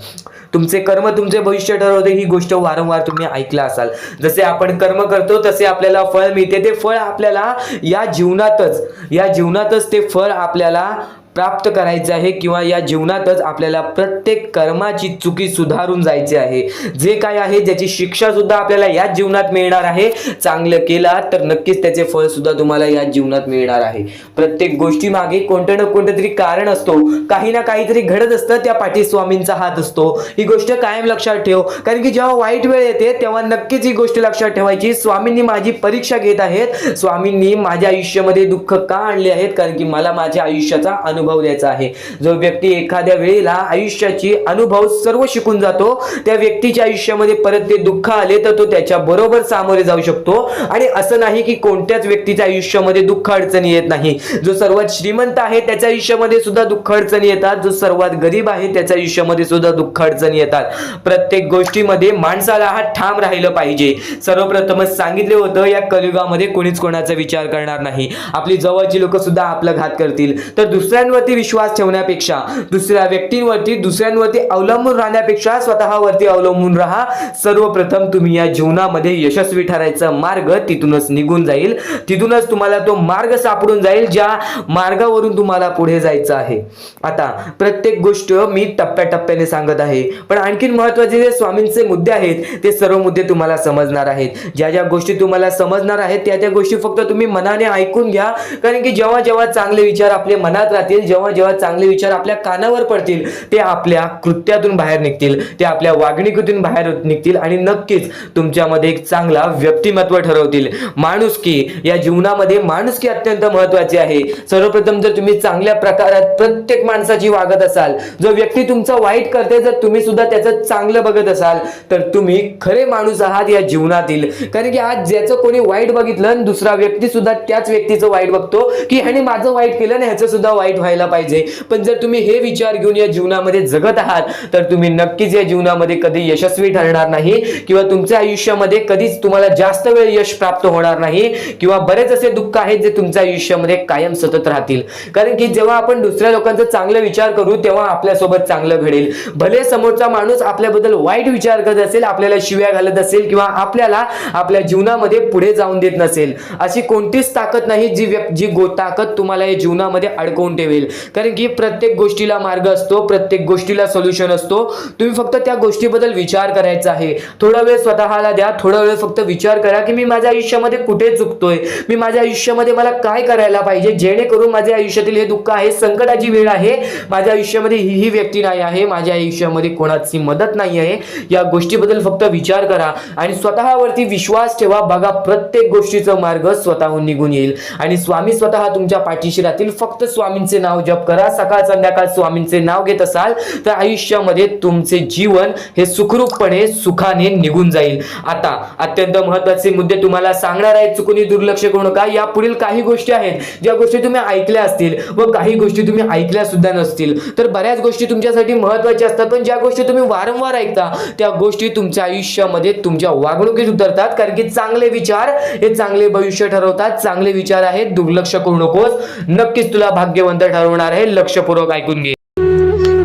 तुमचे कर्म तुमचे भविष्य ठरवते, ही गोष्ट वारंवार तुम्ही ऐकला असाल. जसे आपण कर्म करतो तसे आपल्याला फळ मिळते. ते फळ आपल्याला या जीवनातच ते फळ आपल्याला प्राप्त करायचे आहे किंवा या जीवनातच आपल्याला प्रत्येक कर्माची चुकी सुधारून जायची आहे. जे काय आहे ज्याची शिक्षा सुद्धा आपल्याला या जीवनात मिळणार आहे. चांगलं केला तर नक्कीच त्याचे फळ सुद्धा तुम्हाला या जीवनात मिळणार आहे. प्रत्येक गोष्टी मागे कोणतं ना कोणतं तरी कारण असतो, काही ना काहीतरी घडत असतं, त्या पाठी स्वामींचा हात असतो. ही गोष्ट कायम लक्षात ठेव. कारण की जेव्हा वाईट वेळ येते तेव्हा नक्कीच ही गोष्ट लक्षात ठेवायची, स्वामींनी माझी परीक्षा घेत आहेत, स्वामींनी माझ्या आयुष्यामध्ये दुःख का आणले आहेत, कारण की मला माझ्या आयुष्याचा अनुभव द्यायचा आहे. जो व्यक्ती एखाद्या वेळेला आयुष्याची अनुभव सर्व शिकून जातो, त्या व्यक्तीच्या आयुष्यामध्ये परत ते दुःख आले तर तो त्याच्या बरोबर सामोरे जाऊ शकतो. आणि असं नाही की कोणत्याच व्यक्तीच्या आयुष्यामध्ये दुःख अडचणी येत नाही. जो सर्वात श्रीमंत आहे त्याच्या आयुष्यामध्ये सुद्धा दुःख अडचणी येतात, जो सर्वात गरीब आहे त्याच्या आयुष्यामध्ये सुद्धा दुःख अडचणी येतात. प्रत्येक गोष्टीमध्ये माणसाला हा ठाम राहिलं पाहिजे. सर्वप्रथमच सांगितले होतं या कलियुगामध्ये कोणीच कोणाचा विचार करणार नाही. आपली जवळची लोक सुद्धा आपला घात करतील. तर दुसऱ्यांवरती विश्वास ठेवण्यापेक्षा, दुसऱ्या व्यक्तींवरती दुसऱ्यांवरती अवलंबून राहण्यापेक्षा स्वतःवरती अवलंबून राहा. सर्वप्रथम तुम्ही या जीवनामध्ये यशस्वी ठरायचा मार्ग तिथूनच निघून जाईल, तिथूनच तुम्हाला तो मार्ग सापडून जाईल ज्या मार्गावरून तुम्हाला पुढे जायचं आहे. आता प्रत्येक गोष्ट मी टप्प्याटप्प्याने सांगत आहे, पण आणखीन महत्त्वाचे जे स्वामींचे मुद्दे आहेत ते सर्व मुद्दे तुम्हाला समजणार आहेत. ज्या गोष्टी तुम्हाला समजणार आहेत त्या गोष्टी फक्त तुम्ही मनाने ऐकून घ्या. कारण की जेव्हा चांगले विचार आपल्या मनात राहतील, जेव्हा चांगले विचार आपल्या कानावर पडतील, ते आपल्या कृत्यातून बाहेर निघतील, ते आपल्या वागणुकीतून बाहेर निघतील आणि नक्कीच तुमच्यामध्ये एक चांगला व्यक्तिमत्व ठरवतील. माणुसकी, या जीवनामध्ये माणुसकी अत्यंत महत्त्वाची आहे. सर्वप्रथम जर तुम्ही चांगल्या प्रकारात प्रत्येक माणसाची वागत असाल, जो व्यक्ती तुमचा वाईट करते जर तुम्ही सुद्धा त्याचं चांगलं बघत असाल तर तुम्ही खरे माणूस आहात या जीवनातील. कारण की आज ज्याचं कोणी वाईट बघितलं दुसरा व्यक्ती सुद्धा त्याच व्यक्तीचं वाईट बघतो की ह्याने माझं वाईट केलं आणि ह्याचं सुद्धा वाईट व्हायला व्हायला पाहिजे. पण जर तुम्ही हे विचार घेऊन या जीवनामध्ये जगत आहात तर तुम्ही नक्कीच या जीवनामध्ये कधी यशस्वी ठरणार नाही किंवा तुमच्या आयुष्यामध्ये कधीच तुम्हाला जास्त वेळ यश प्राप्त होणार नाही किंवा बरेच असे दुःख आहेत जे तुमच्या आयुष्यामध्ये कायम सतत राहतील. कारण की जेव्हा आपण दुसऱ्या लोकांचा चांगला विचार करू तेव्हा आपल्यासोबत चांगलं घडेल. भले समोरचा माणूस आपल्याबद्दल वाईट विचार करत असेल, आपल्याला शिव्या घालत असेल किंवा आपल्याला आपल्या जीवनामध्ये पुढे जाऊन देत नसेल, अशी कोणतीच ताकद नाही जी ताकद तुम्हाला या जीवनामध्ये अडकवून ठेवेल. कारण की प्रत्येक गोष्टीला मार्ग असतो, प्रत्येक गोष्टीला सोल्युशन असतो. तुम्ही फक्त त्या गोष्टीबद्दल विचार करायचा आहे. थोडा वेळ स्वतःला द्या, थोडा वेळ फक्त विचार करा की मी माझ्या आयुष्यामध्ये कुठे चुकतोय, मी माझ्या आयुष्यामध्ये मला काय करायला पाहिजे जेणेकरून माझ्या आयुष्यातील हे दुःख आहे, संकटाची वेळ आहे, माझ्या आयुष्यामध्ये ही व्यक्ती नाही आहे, माझ्या आयुष्यामध्ये कोणाची मदत नाही आहे, या गोष्टीबद्दल फक्त विचार करा आणि स्वतःवरती विश्वास ठेवा. बघा प्रत्येक गोष्टीचा मार्ग स्वतःहून निघून येईल आणि स्वामी स्वतः तुमच्या पाठीशी राहतील. फक्त स्वामींचे नाव जप करा. सकाळ संध्याकाळ स्वामींचे नाव घेत असाल तर आयुष्यामध्ये तुमचे जीवन हे सुखरूपपणे सुखाने निघून जाईल. आता अत्यंत महत्त्वाचे मुद्दे तुम्हाला सांगणार आहेत, चुकून दुर्लक्ष करू नका. या पुढील काही गोष्टी आहेत ज्या गोष्टी तुम्ही ऐकल्या असतील व काही गोष्टी तुम्ही ऐकल्या सुद्धा नसतील. तर बऱ्याच गोष्टी तुमच्यासाठी महत्त्वाच्या असतात, पण ज्या गोष्टी तुम्ही वारंवार ऐकता त्या गोष्टी तुमच्या आयुष्यामध्ये तुमच्या वागणुकीत उतरतात. कारण की चांगले विचार हे चांगले भविष्य ठरवतात. चांगले विचार आहेत, दुर्लक्ष करू नकोस. नक्कीच तुला भाग्यवंत ठरवणार आहे. लक्षपूर्वक ऐकून घे.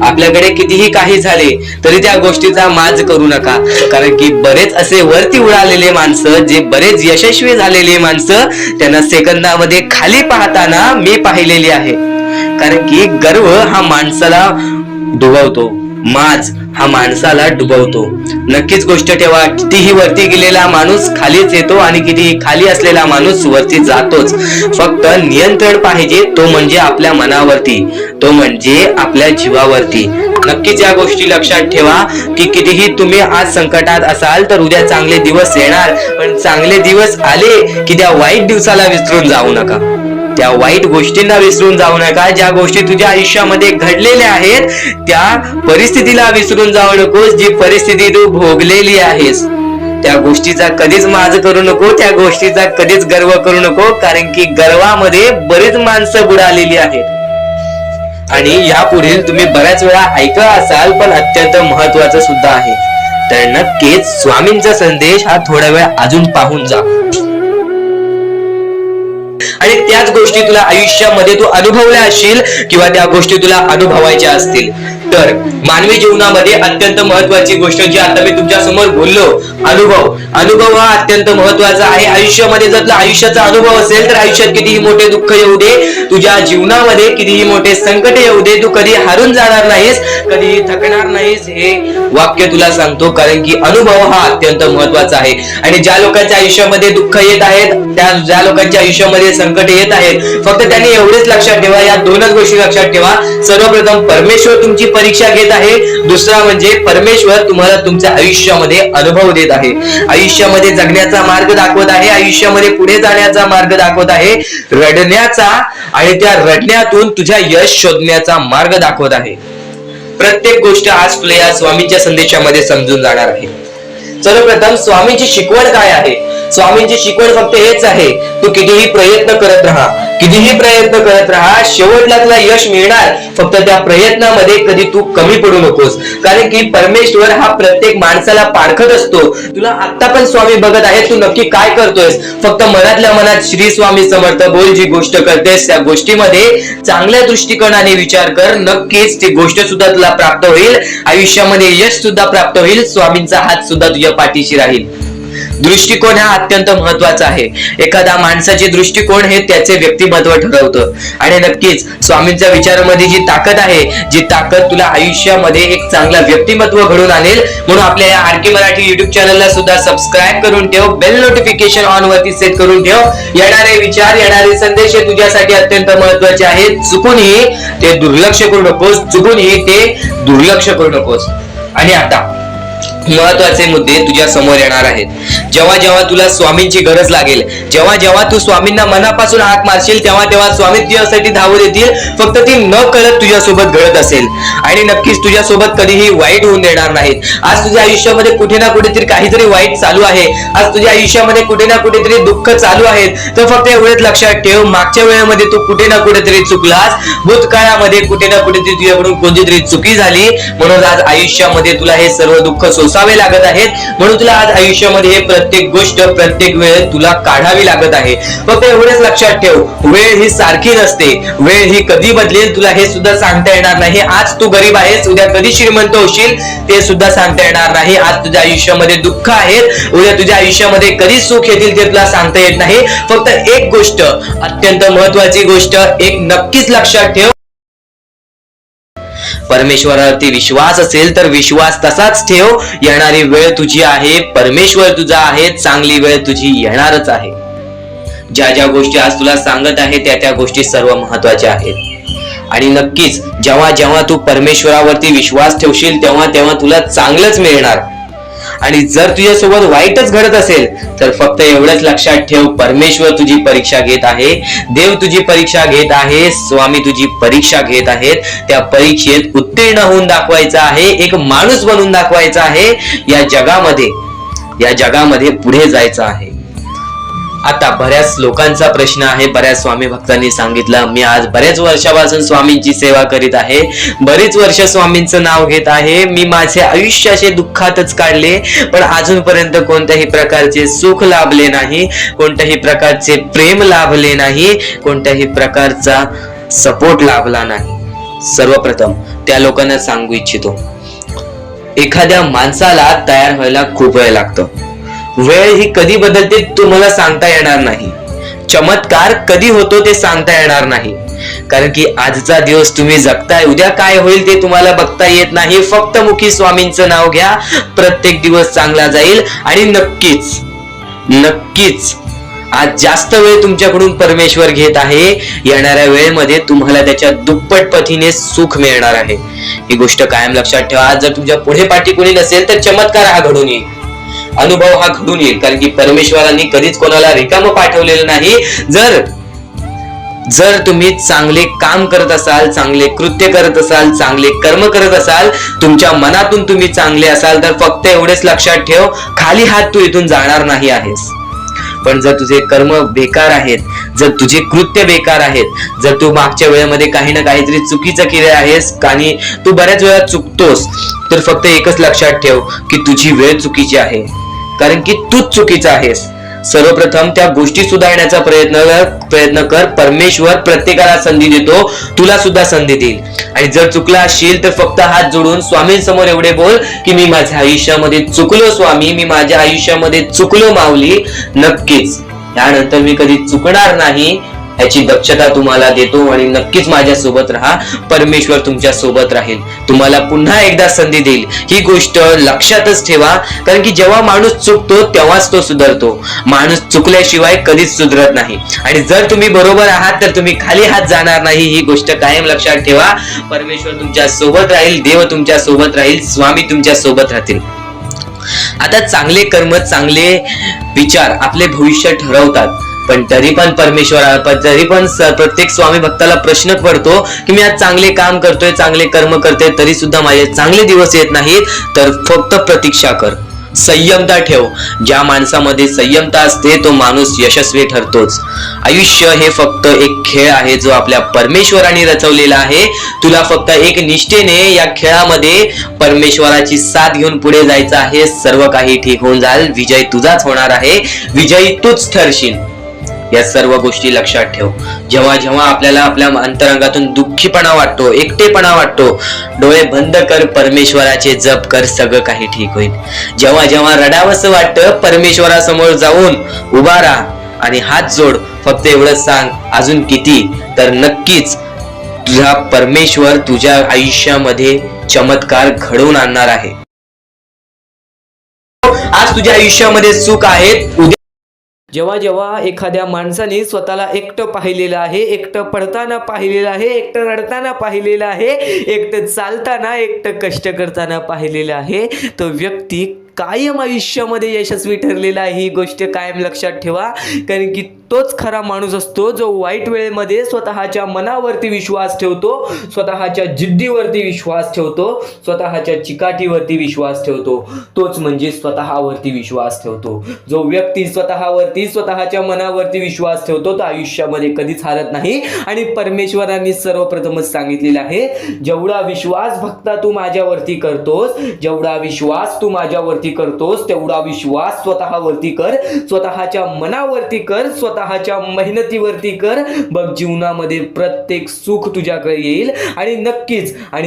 आपल्याकडे कितीही काही झाले तरी त्या गोष्टीचा माज करू नका. कारण की बरेच असे वरती उडालेले माणसं, जे बरेच यशस्वी झालेले माणसं, त्यांना सेकंदामध्ये खाली पाहताना मी पाहिलेली आहे. कारण की गर्व हा माणसाला डुबवतो, माज हा माणसाला डुबवतो. नक्कीच गोष्ट ठेवा, कितीही वरती गेलेला माणूस खालीच येतो आणि कितीही खाली असलेला माणूस वरती जातोच. फक्त नियंत्रण पाहिजे, तो म्हणजे आपल्या मनावरती, तो म्हणजे आपल्या जीवावरती. नक्कीच या गोष्टी लक्षात ठेवा की कितीही तुम्ही आज संकटात असाल तर उद्या चांगले दिवस येणार. पण चांगले दिवस आले की त्या वाईट दिवसाला विसरून जाऊ नका, त्या वाईट गोष्टींना विसरून जाऊ नका. ज्या गोष्टी तुझ्या आयुष्यामध्ये घडलेल्या आहेत त्या परिस्थितीला विसरून जाऊ नकोस. जी परिस्थिती तू भोगलेली आहेस त्या गोष्टीचा कधीच माज करू नको, त्या गोष्टीचा कधीच गर्व करू नको. कारण की गर्वामध्ये बरीच माणसं बुडालेली आहेत आणि यापुढील तुम्ही बऱ्याच वेळा ऐकलं असाल, पण अत्यंत महत्वाचं सुद्धा आहे. तर नक्कीच स्वामींचा संदेश हा थोडा वेळ अजून पाहून जा आणि त्याच गोष्टी तुला आयुष्यामध्ये तू अनुभवल्या असशील किंवा त्या गोष्टी तुला अनुभवायच्या असतील. तर मानवी जीवनामध्ये अत्यंत महत्वाची गोष्ट जी आता मी तुमच्या समोर बोललो, अनुभव हा अत्यंत महत्वाचा आहे. आयुष्यामध्ये जर तुला आयुष्याचा अनुभव असेल तर आयुष्यात कितीही मोठे दुःख येऊ दे, तुझ्या जीवनामध्ये कितीही मोठे संकट येऊ दे, तू कधी हारून जाणार नाहीस, कधीही थकणार नाहीस, हे वाक्य तुला सांगतो. कारण की अनुभव हा अत्यंत महत्वाचा आहे. आणि ज्या लोकांच्या आयुष्यामध्ये दुःख येत आहेत, ज्या लोकांच्या आयुष्यामध्ये संकट येत आहेत, फक्त त्यांनी एवढेच लक्षात ठेवा, या दोनच गोष्टी लक्षात ठेवा. सर्वप्रथम परमेश्वर तुमची परीक्षा घेत आहे, दुसरा म्हणजे परमेश्वर तुम्हाला तुमच्या आयुष्यामध्ये अनुभव देत आहे, आयुष्यामध्ये जगण्याचा मार्ग दाखवत आहे, आयुष्यामध्ये पुढे जाण्याचा मार्ग दाखवत आहे, रडण्याचा आणि त्या रडण्यातून तुझ्या यश शोधण्याचा मार्ग दाखवत आहे. प्रत्येक गोष्ट आज तुला या स्वामींच्या संदेशामध्ये समजून जाणार आहे. सर्वप्रथम स्वामींची शिकवण काय आहे? स्वामींची शिकवण फक्त हेच आहे, तू कितीही प्रयत्न करत राहा, कितीही प्रयत्न करत राहा, शेवटला तुला यश मिळणार. फक्त त्या प्रयत्नामध्ये कधी तू कमी पडू नकोस. कारण की परमेश्वर हा प्रत्येक माणसाला पारखत असतो. तुला आता पण स्वामी बघत आहे, तू नक्की काय करतोयस. फक्त मनातल्या मनात श्री स्वामी समर्थ बोल. जी गोष्ट करतेस त्या गोष्टीमध्ये चांगल्या दृष्टिकोनाने विचार कर, नक्कीच ती गोष्ट सुद्धा तुला प्राप्त होईल, आयुष्यामध्ये यश सुद्धा प्राप्त होईल, स्वामींचा हात सुद्धा तुझ्या पाठीशी राहील. दृष्टिकोन हा अत्यंत महत्वाचा आहे. एखाद्या माणसाचे दृष्टिकोन हे त्याचे व्यक्तिमत्व ठरवतं. आणि नक्कीच स्वामींच्या विचारामध्ये जी ताकद आहे, जी ताकद तुला आयुष्यामध्ये एक चांगला व्यक्तिमत्व घडून आणेल. म्हणून आपल्या या आरके मराठी युट्यूब चॅनलला सुद्धा सबस्क्राईब करून ठेव, बेल नोटिफिकेशन ऑन वरती सेट करून ठेव. येणारे विचार, येणारे संदेश हे तुझ्यासाठी अत्यंत महत्वाचे आहेत. चुकूनही ते दुर्लक्ष करू नकोस, चुकूनही ते दुर्लक्ष करू नकोस. आणि आता महत्वाचे मुद्दे तुझ्या समोर येणार आहेत. जेव्हा जेव्हा तुला स्वामींची गरज लागेल, जेव्हा जेव्हा तू स्वामींना मनापासून हाक मारशील, तेव्हा तेव्हा स्वामी तुझ्यासाठी धावत येतील. फक्त ती न कळत तुझ्यासोबत घडत असेल आणि नक्कीच तुझ्यासोबत कधीही वाईट होऊन देणार नाहीत. आज तुझ्या आयुष्यामध्ये कुठे ना कुठेतरी काहीतरी वाईट चालू आहे, आज तुझ्या आयुष्यामध्ये कुठे ना कुठेतरी दुःख चालू आहेत, तर फक्त एवढंच लक्षात ठेव, मागच्या वेळेमध्ये तू कुठे ना कुठेतरी चुकलास, भूतकाळामध्ये कुठे ना कुठेतरी तुझ्याकडून कोणतीतरी चुकी झाली, म्हणून आज आयुष्यामध्ये तुला हे सर्व दुःख सोसावे लागत आहेत. म्हणून तुला आज आयुष्यामध्ये हे प्रत्येक गोष्ट प्रत्येक वेळ तुला काढावी लागत आहे. फक्त एवढेच लक्षात ठेव, वेळ ही सारखी नसते, वेळ ही कधी बदलेल तुला हे सुद्धा सांगता येणार नाही. आज तू गरीब आहेस, उद्या कधी श्रीमंत होशील ते सुद्धा सांगता येणार नाही. आज तुझ्या आयुष्यामध्ये दुःख आहेत, उद्या तुझ्या आयुष्यामध्ये कधी सुख येतील ते तुला सांगता येत नाही. फक्त एक गोष्ट, अत्यंत महत्वाची गोष्ट एक नक्कीच लक्षात ठेव, परमेश्वरावरती विश्वास असेल तर विश्वास तसाच ठेव. येणारी वेळ तुझी आहे, परमेश्वर तुझा आहे, चांगली वेळ तुझी येणारच आहे. ज्या ज्या गोष्टी आज तुला सांगत आहे त्या त्या गोष्टी सर्व महत्वाच्या आहेत. आणि नक्कीच जेव्हा जेव्हा तू परमेश्वरावरती विश्वास ठेवशील तेव्हा तेव्हा तुला चांगलंच मिळणार. आणि जर तुझ्यासोबत वाईटच घडत असेल तर फक्त एवढंच लक्षात ठेव, परमेश्वर तुझी परीक्षा घेत आहे, देव तुझी परीक्षा घेत आहे, स्वामी तुझी परीक्षा घेत आहेत. त्या परीक्षेत उत्तीर्ण होऊन दाखवायचं आहे, एक माणूस बनून दाखवायचा आहे. या जगामध्ये पुढे जायचं आहे. आता बऱ्याच लोकांचा प्रश्न आहे, बऱ्याच स्वामी भक्तांनी सांगितलं, मी आज बऱ्याच वर्षापासून स्वामींची सेवा करीत आहे, बरीच वर्ष स्वामींचं नाव घेत आहे, मी माझे आयुष्य असे दुःखातच काढले, पण अजूनपर्यंत कोणत्याही प्रकारचे सुख लाभले नाही, कोणत्याही प्रकारचे प्रेम लाभले नाही, कोणत्याही प्रकारचा सपोर्ट लाभला नाही. सर्वप्रथम त्या लोकांना सांगू इच्छितो, एखाद्या माणसाला तयार व्हायला खूप वेळ लागतो. वेळ ही कधी बदलते तुम्हाला सांगता येणार नाही, चमत्कार कधी होतो ते सांगता येणार नाही. कारण की आजचा दिवस तुम्ही जगताय, उद्या काय होईल ते तुम्हाला बघता येत नाही. फक्त मुखी स्वामींचं नाव घ्या, प्रत्येक दिवस चांगला जाईल. आणि नक्कीच आज जास्त वेळ तुमच्याकडून परमेश्वर घेत आहे, येणाऱ्या वेळेमध्ये तुम्हाला त्याच्या दुप्पट पटीने सुख मिळणार आहे. ही गोष्ट कायम लक्षात ठेवा. आज जर तुमच्या पुढे पाठी कोणी नसेल तर चमत्कार हा घडून येईल, अनुभव हा घडून येईल. कारण की परमेश्वरांनी कधीच कोणाला रिकामं पाठवलेलं नाही. जर तुम्ही चांगले काम करत असाल, चांगले कृत्य करत असाल, चांगले कर्म करत असाल, तुमच्या मनातून तुम्ही चांगले असाल, तर फक्त एवढेच लक्षात ठेव, खाली हात तू इथून जाणार नाही आहेस. पण जर तुझे कर्म बेकार आहेत, जर तुझे कृत्य बेकार आहेत, जर तू मागच्या वेळेमध्ये काही ना काहीतरी चुकीचं केलं आहेस आणि तू बऱ्याच वेळा चुकतोस, तर फक्त एकच लक्षात ठेव की तुझी वेळ चुकीची आहे, कारण की तूच चुकीचा आहेस. सर्वप्रथम त्या गोष्टी सुधारण्याचा प्रयत्न कर. परमेश्वर प्रत्येकाला संधी देतो, तुला सुद्धा संधी देईल. आणि जर चुकला असशील तर फक्त हात जोडून स्वामींसमोर एवढे बोल की मी माझ्या आयुष्यामध्ये चुकलो स्वामी, मी माझ्या आयुष्यामध्ये चुकलो माऊली. नक्कीच त्यानंतर मी कधी चुकणार नाही याची दक्षता तुम्हाला देतो. आणि नक्कीच माझ्या सोबत राहा, परमेश्वर तुमच्या सोबत राहील, तुम्हाला पुन्हा एकदा संधी देईल. ही गोष्ट लक्षातच ठेवा. कारण की जेव्हा माणूस चुकतो तेव्हाच तो सुधारतो, माणूस चुकल्याशिवाय कधीच सुधरत नाही. आणि जर तुम्ही बरोबर आहात तर तुम्ही खाली हात जाणार नाही, ही गोष्ट कायम लक्षात ठेवा. परमेश्वर तुमच्या सोबत राहील, देव तुमच्या सोबत राहील, स्वामी तुमच्या सोबत राहतील. आता चांगले कर्म, चांगले विचार आपले भविष्य ठरवतात. पण तरी पण प्रत्येक स्वामी भक्ताला प्रश्न पडतो की मी आज चांगले काम करतोय, चांगले कर्म करतोय, तरी सुद्धा माझे चांगले दिवस येत नाहीत. तर फक्त प्रतीक्षा कर, संयमता ठेव. ज्या माणसामध्ये संयमता असते तो माणूस यशस्वी ठरतोच. आयुष्य हे फक्त एक खेळ आहे जो आपल्या परमेश्वराने रचवलेला आहे. तुला फक्त एक निष्ठेने या खेळामध्ये परमेश्वराची साथ घेऊन पुढे जायचं आहे. सर्व काही ठीक होऊन जाईल, विजय तुझाच होणार आहे, विजयी तूच ठरशील. या सर्व गोष्टी लक्षात ठेव. जेव्हा जेव्हा आपल्याला आपल्या अंतरंगातून दुःखीपणा वाटतो, एकटेपणा वाटतो, डोळे बंद कर, परमेश्वराचे जप कर, सगळं काही ठीक होईल. जेव्हा जेव्हा रडावंसं वाटतं, परमेश्वरासमोर जाऊन उभा राहा आणि हात जोड. फक्त एवढंच सांग, अजून किती, तर नक्कीच तुझा परमेश्वर तुझ्या आयुष्यामध्ये चमत्कार घडवून आणणार आहे. आज तुझ्या आयुष्यामध्ये सुख आहेत, उद्या जेव्हा जेव्हा एखाद्या माणसाने स्वतःला एकटं पाहिलेलं आहे, एकटं पडताना पाहिलेलं आहे, एकटं रडताना पाहिलेलं आहे, एकटं चालताना, एकटं कष्ट करताना पाहिलेलं आहे, तो व्यक्ती कायम आयुष्यामध्ये यशस्वी ठरलेला आहे, ही गोष्ट कायम लक्षात ठेवा. कारण की तोच खरा माणूस असतो जो वाईट वेळेमध्ये स्वतःच्या मनावरती विश्वास ठेवतो, स्वतःच्या जिद्दीवरती विश्वास ठेवतो, स्वतःच्या चिकाटीवरती विश्वास ठेवतो. तोच म्हणजे स्वतःवरती विश्वास ठेवतो. जो व्यक्ती स्वतःवरती, स्वतःच्या मनावरती विश्वास ठेवतो तो आयुष्यामध्ये कधीच हारत नाही. आणि परमेश्वरांनी सर्वप्रथमच सांगितलेलं आहे, जेवढा विश्वास भक्ता तू माझ्यावरती करतोस, जेवढा विश्वास तू माझ्यावरती करतोस, तेवढा विश्वास स्वतःवरती कर, स्वतःच्या मनावरती कर, स्वतःच्या मेहनतीवरती कर. बघ, जीवनामध्ये प्रत्येक सुख तुझ्याकडे येईल. आणि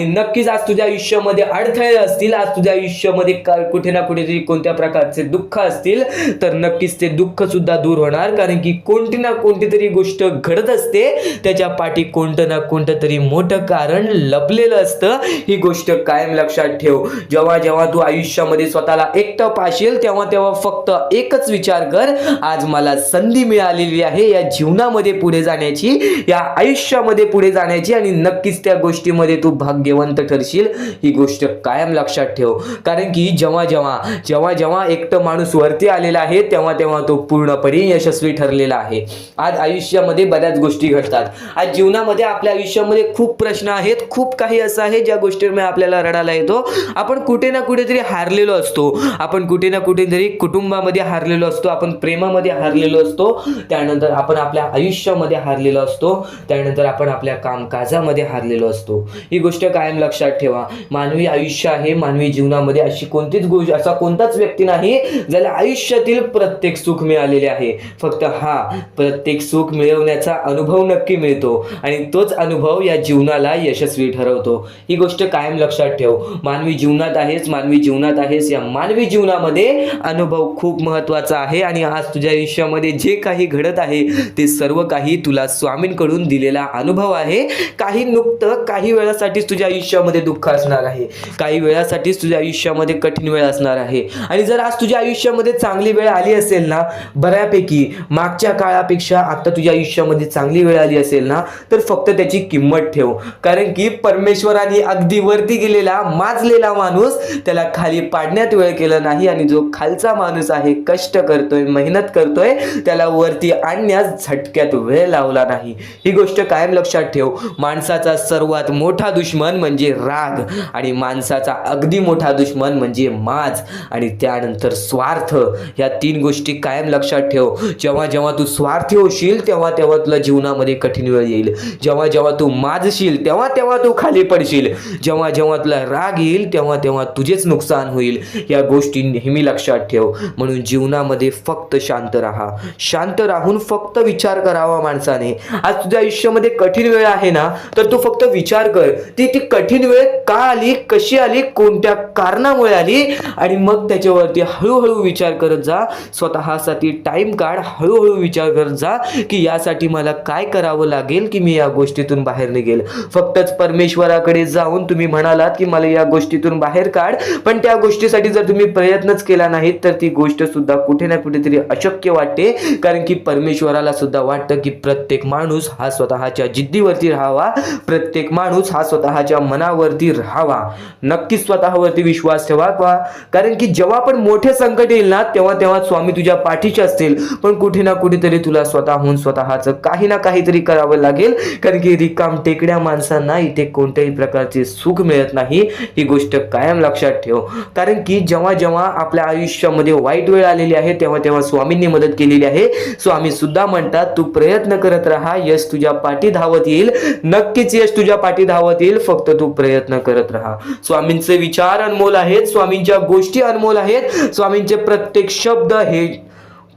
नक्कीच आज तुझ्या आयुष्यामध्ये अडथळे असतील, आज तुझ्या आयुष्यामध्ये कुठे ना कुठेतरी कोणत्या प्रकारचे दुःख असतील, तर नक्कीच ते दुःख सुद्धा दूर होणार. कारण की कोणती ना कोणती तरी गोष्ट घडत असते, त्याच्या पाठी कोणतं ना कोणतं तरी मोठं कारण लपलेलं असतं. ही गोष्ट कायम लक्षात ठेव. जेव्हा जेव्हा तू आयुष्यामध्ये स्वतःला एकटं पाशील, तेव्हा फक्त एकच विचार कर, आज मला संधी मिळालेली आहे या जीवनामध्ये पुढे जाण्याची, या आयुष्यामध्ये पुढे जाण्याची. आणि नक्कीच त्या गोष्टीमध्ये तू भाग्यवंत ठरशील. ही गोष्ट कायम लक्षात ठेव. कारण की जेव्हा एकटं माणूस वरती आलेला आहे, तेव्हा तो पूर्णपणे यशस्वी ठरलेला आहे. आज आयुष्यामध्ये बऱ्याच गोष्टी घडतात. आज जीवनामध्ये आपल्या आयुष्यामध्ये खूप प्रश्न आहेत, खूप काही असं आहे ज्या गोष्टींमुळे आपल्याला रडायला येतो. आपण कुठे ना कुठेतरी हारलेलो असतो, आपण कुठे ना कुठेतरी कुटुंबामध्ये हारलेलो असतो, आपण प्रेमामध्ये हारलेलो असतो, त्यानंतर आपण आपल्या आयुष्यामध्ये हारलेलो असतो, त्यानंतर आपण आपल्या कामकाजामध्ये हारलेलो असतो. ही गोष्ट कायम लक्षात ठेवा. मानवी आयुष्य आहे, मानवी जीवनामध्ये अशी कोणतीच गोष्ट, असा कोणताच व्यक्ती नाही ज्याला आयुष्यातील प्रत्येक सुख मिळालेले आहे. फक्त प्रत्येक सुख मिळवण्याचा अनुभव नक्की मिळतो आणि तोच अनुभव या जीवनाला यशस्वी ठरवतो. ही गोष्ट कायम लक्षात ठेव. मानवी जीवनात आहेस, या मानवी जीवनामध्ये अनुभव खूप महत्वाचा आहे. आणि आज तुझ्या आयुष्यामध्ये जे काही घडत आहे ते सर्व काही तुला स्वामींकडून दिलेला अनुभव आहे. काही वेळासाठीच तुझ्या आयुष्यामध्ये दुःख असणार आहे, काही वेळासाठीच तुझ्या आयुष्यामध्ये कठीण वेळ असणार आहे. आणि जर आज तुझ्या आयुष्यामध्ये चांगली वेळ आली असेल ना, बऱ्यापैकी मागच्या काळापेक्षा आता तुझ्या आयुष्यामध्ये चांगली वेळ आली असेल ना, तर फक्त त्याची किंमत ठेव. कारण की परमेश्वराने अगदी वरती गेलेला माजलेला माणूस त्याला खाली पाडण्यात वेळ केलं नाही. आणि जो खालचा माणूस आहे, कष्ट करतोय, मेहनत करतोय, त्याला वरती आणण्यास झटक्यात वेळ लावला नाही. ही गोष्ट कायम लक्षात ठेव. माणसाचा सर्वात मोठा दुश्मन म्हणजे राग, आणि माणसाचा अगदी मोठा दुश्मन म्हणजे माज, आणि त्यानंतर स्वार्थ. या 3 गोष्टी कायम लक्षात ठेव. जेव्हा तू स्वार्थी होशील, तेव्हा तुला जीवनामध्ये कठीण वेळ येईल. जेव्हा तू माजशील, तेव्हा तू खाली पडशील. जेव्हा तुला राग येईल, तेव्हा तुझेच नुकसान होईल. या गोष्टी नेहमी लक्षात ठेव. म्हणून जीवनामध्ये फक्त शांत राहा. शांत राहून फक्त विचार करावा माणसाने. आज तुझ्या आयुष्यामध्ये कठीण वेळ आहे ना, तर तू फक्त विचार कर, ती कठीण वेळ का आली, कशी आली, कोणत्या कारणामुळे आली, आणि मग त्याच्यावरती हळूहळू विचार करत जा. स्वतःसाठी टाइम काढ, हळूहळू विचार करत जा की यासाठी मला काय करावं लागेल की मी या गोष्टीतून बाहेर निघेल. फक्तच परमेश्वराकडे जाऊन तुम्ही म्हणालात की मला या गोष्टीतून बाहेर काढ, पण त्या गोष्टीसाठी जर तुम्ही प्रयत्नच केला नाहीत तर ती गोष्ट सुद्धा कुठे ना कुठेतरी अशक्य वाटते. कारण की परमेश्वराला सुद्धा वाटतं की प्रत्येक माणूस हा स्वतःच्या जिद्दीवरती राहावा, प्रत्येक माणूस हा स्वतःच्या मनावरती राहावा. नक्कीच स्वतःवरती विश्वास ठेवा. कारण की जेव्हा पण मोठे संकट येईल ना, तेव्हा स्वामी तुझ्या पाठीचे असतील, पण कुठे ना कुठेतरी तुला स्वतःहून स्वतःचं काही ना काहीतरी करावं लागेल. कारण की रिकाम टेकड्या माणसांना इथे कोणत्याही प्रकारचे सुख मिळत नाही. ही गोष्ट कायम लक्षात ठेव. कारण की जेव्हा आपल्या आयुष्यामध्ये वाईट वेळ आलेली आहे, तेव्हा स्वामींनी मदत केलेली आहे. स्वामी सुद्धा म्हणतात, तू प्रयत्न करत राहा, यश तुझ्या पाठी धावत येईल. नक्कीच यश तुझ्या पाठी धावत येईल, फक्त तू प्रयत्न करत राहा. स्वामींचे विचार अनमोल आहेत, स्वामींच्या गोष्टी अनमोल आहेत, स्वामींचे प्रत्येक शब्द हे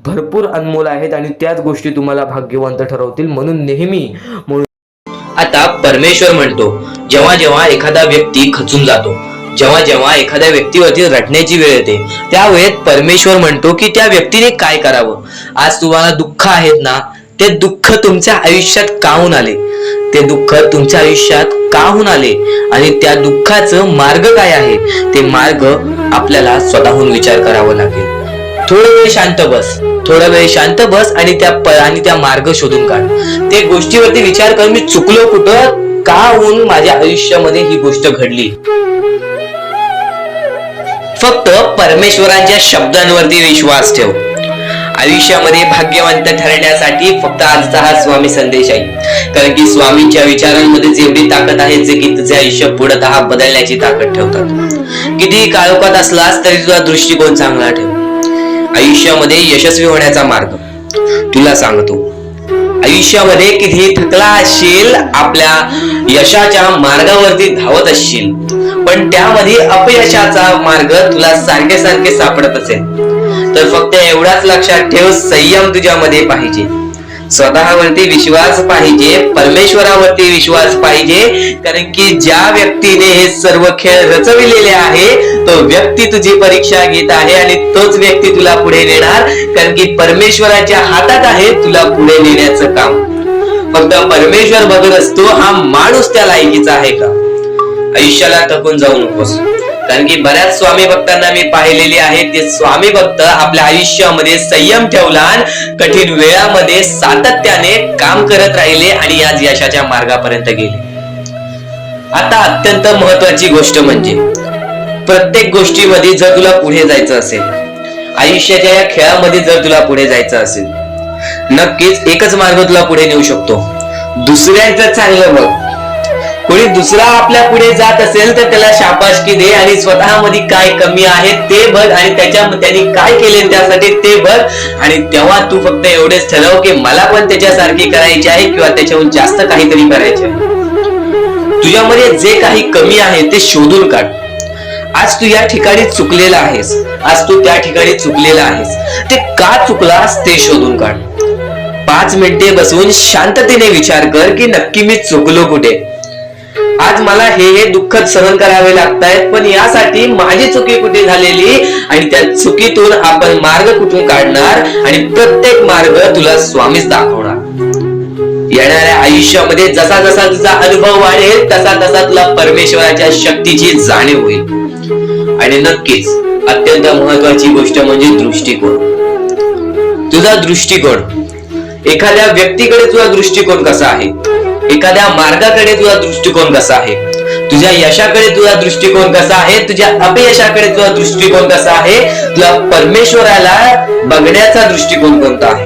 भरपूर अनमोल आहेत आणि त्याच गोष्टी तुम्हाला भाग्यवंत ठरवतील. म्हणून नेहमी आता परमेश्वर म्हणतो, जेव्हा एखादा व्यक्ती खचून जातो, जेव्हा एखाद्या व्यक्तीवरती रटण्याची वेळ येते, त्यावेळेत परमेश्वर म्हणतो की त्या व्यक्तीने काय करावं. आज तुम्हाला दुःख आहेत ना, ते दुःख तुमच्या आयुष्यात काहून आले, ते दुःख तुमच्या आयुष्यात काहून आले आणि त्या दुःखाचं मार्ग काय आहे, ते मार्ग आपल्याला स्वतःहून विचार करावा लागेल. थोडा वेळ शांत बस आणि त्या मार्ग शोधून काढ. ते गोष्टीवरती विचार कर, मी चुकलो कुठं, का होऊन माझ्या आयुष्यामध्ये ही गोष्ट घडली. फक्त परमेश्वरांच्या शब्दांवरती विश्वास ठेव. आयुष्यामध्ये भाग्यवंत ठरण्यासाठी फक्त आजचा हा स्वामी संदेश आहे, कारण की स्वामींच्या विचारांमध्येच एवढी ताकद आहे जे की तुझे आयुष्य पूर्णतः बदलण्याची ताकद ठेवतात. किती काळोखात असलास तरी तुझा दृष्टिकोन चांगला ठेव. आयुष्यामध्ये यशस्वी होण्याचा मार्ग तुला सांगतो. आयुष्यामध्ये किती थकला असशील, आपल्या यशाच्या मार्गावरती धावत असशील, पण त्यामध्ये अपयशाचा मार्ग तुला सारखे सारखे सापडत असेल, तर फक्त एवढाच लक्षात ठेव, संयम तुझ्यामध्ये पाहिजे, स्वतःवरती विश्वास पाहिजे, परमेश्वरावरती विश्वास पाहिजे. कारण की ज्या व्यक्तीने हे सर्व खेळ रचविलेले आहे तो व्यक्ती तुझी परीक्षा घेत आहे आणि तोच व्यक्ती तुला पुढे नेणार. कारण की परमेश्वराच्या हातात आहे तुला पुढे नेण्याचं काम. फक्त परमेश्वर बघत असतो हा माणूस त्या लायकीचा आहे का. आयुष्याला थकून जाऊ नकोस, कारण की बऱ्याच स्वामी भक्तांना मी पाहिलेली आहे, ते स्वामी भक्त आपल्या आयुष्यामध्ये संयम ठेवला, कठीण वेळामध्ये सातत्याने काम करत राहिले आणि आज यशाच्या मार्गापर्यंत गेले. आता अत्यंत महत्वाची गोष्ट म्हणजे प्रत्येक गोष्टीमध्ये जर तुला पुढे जायचं असेल, आयुष्याच्या या खेळामध्ये जर तुला पुढे जायचं असेल, नक्कीच एकच मार्ग तुला पुढे नेऊ शकतो. दुसऱ्याचं चांगलं बघ. कोणी दुसरा आपल्या पुढे जात असेल तर त्याला शाबासकी दे आणि स्वतःमध्ये काय कमी आहे ते बघ आणि त्यांनी काय केले त्यासाठी ते बघ. आणि तेव्हा तू फक्त एवढेच ठरव की मला पण त्याच्यासारखी करायची आहे किंवा त्याच्याहून जास्त काहीतरी करायचे आहे. तुझ्यामध्ये जे काही कमी आहे ते शोधून काढ. आज तू या ठिकाणी चुकलेला आहेस, आज तू त्या ठिकाणी चुकलेला आहेस, ते का चुकलास ते शोधून काढ. 5 मिनिटे बसून शांततेने विचार कर की नक्की मी चुकलो कुठे. आज मला हे दुःख सहन करावे लागतायत, पण यासाठी माझी चुकी कुठे झालेली आणि त्या चुकीतून आपण मार्ग कुठून काढणार आणि प्रत्येक मार्ग तुला स्वामीच दाखवणार. येणाऱ्या आयुष्यामध्ये जसा जसा तुझा अनुभव वाढेल तसा तसा तुला परमेश्वराच्या शक्तीची जाणीव होईल. आणि नक्कीच अत्यंत महत्वाची गोष्ट म्हणजे दृष्टिकोन. तुझा दृष्टिकोन, एखाद्या व्यक्तीकडे तुझा दृष्टिकोन कसा आहे, एखाद्या मार्गाकडे तुझा दृष्टिकोन कसा आहे, तुझ्या यशाकडे तुझा दृष्टिकोन कसा आहे, तुझ्या अपयशाकडे तुझा दृष्टिकोन कसा आहे, तुला परमेश्वराला बघण्याचा दृष्टिकोन कोणता आहे.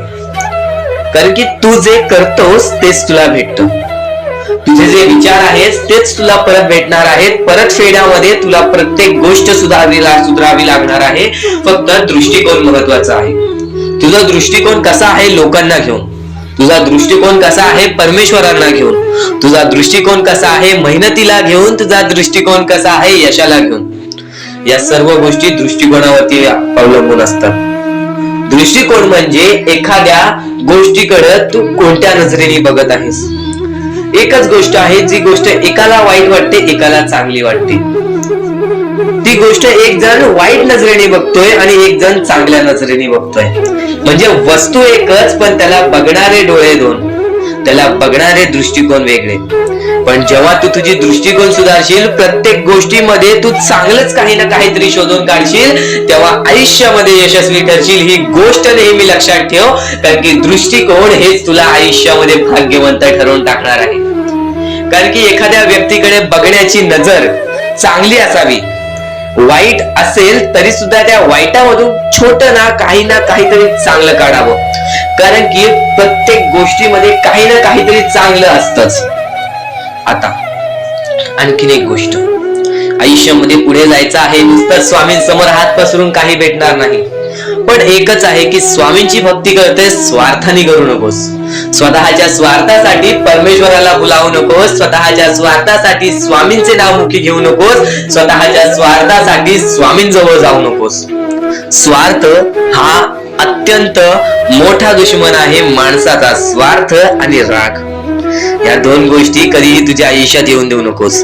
कारण की तू जे करतोस तेच तुला भेटतं. तुझे जे विचार आहेत तेच तुला परत भेटणार आहेत. परत फेड्यामध्ये तुला प्रत्येक गोष्ट सुधारावी लागणार आहे. फक्त दृष्टिकोन महत्वाचा आहे. तुझा दृष्टिकोन कसा आहे लोकांना घेऊन, तुझा दृष्टिकोन कसा आहे परमेश्वरांना घेऊन, तुझा दृष्टिकोन कसा आहे मेहनतीला घेऊन, तुझा दृष्टिकोन कसा आहे यशाला घेऊन. या सर्व गोष्टी दृष्टिकोनावरती अवलंबून असतात. दृष्टिकोन म्हणजे एखाद्या गोष्टीकडे तू कोणत्या नजरेने बघत आहेस. एकच गोष्ट आहे जी गोष्ट एकाला वाईट वाटते एकाला चांगली वाटते. ती गोष्ट एक जण वाईट नजरेने बघतोय आणि एक जण चांगल्या नजरेने बघतोय. म्हणजे वस्तू एकच पण त्याला बघणारे डोळे दोन, त्याला बघणारे दृष्टिकोन वेगळे. पण जेव्हा तू तुझी दृष्टिकोन सुधारशील, प्रत्येक गोष्टीमध्ये तू चांगलंच काही ना काहीतरी शोधून काढशील, तेव्हा आयुष्यामध्ये यशस्वी ठरशील. ही गोष्ट नेहमी लक्षात ठेव, कारण की दृष्टिकोन हेच तुला आयुष्यामध्ये भाग्यवंत ठरवून टाकणार आहे. कारण की एखाद्या व्यक्तीकडे बघण्याची नजर चांगली असावी. वाईट असेल तरी सुद्धा त्या वाईटामधून छोट ना काहीतरी चांगलं काढावं. कारण की प्रत्येक गोष्टीमध्ये काही ना काहीतरी चांगलं असतंच. आता आणखीन एक गोष्ट, आयुष्यामध्ये पुढे जायचं आहे, नुसतं स्वामींसमोर हात पसरून काही भेटणार नाही. पण एकच आहे की स्वामींची भक्ती करते, स्वार्थाने करू नकोस. स्वतःच्या स्वार्थासाठी परमेश्वराला भुलावू नकोस. स्वतःच्या स्वार्थासाठी स्वामींचे नाव मुखी घेऊ नकोस. स्वतःच्या स्वार्थासाठी स्वामींजवळ जाऊ नकोस. स्वार्थ हा अत्यंत मोठा दुश्मन आहे माणसाचा. स्वार्थ आणि राग या दोन गोष्टी कधीही तुझ्या आयुष्यात येऊन देऊ नकोस.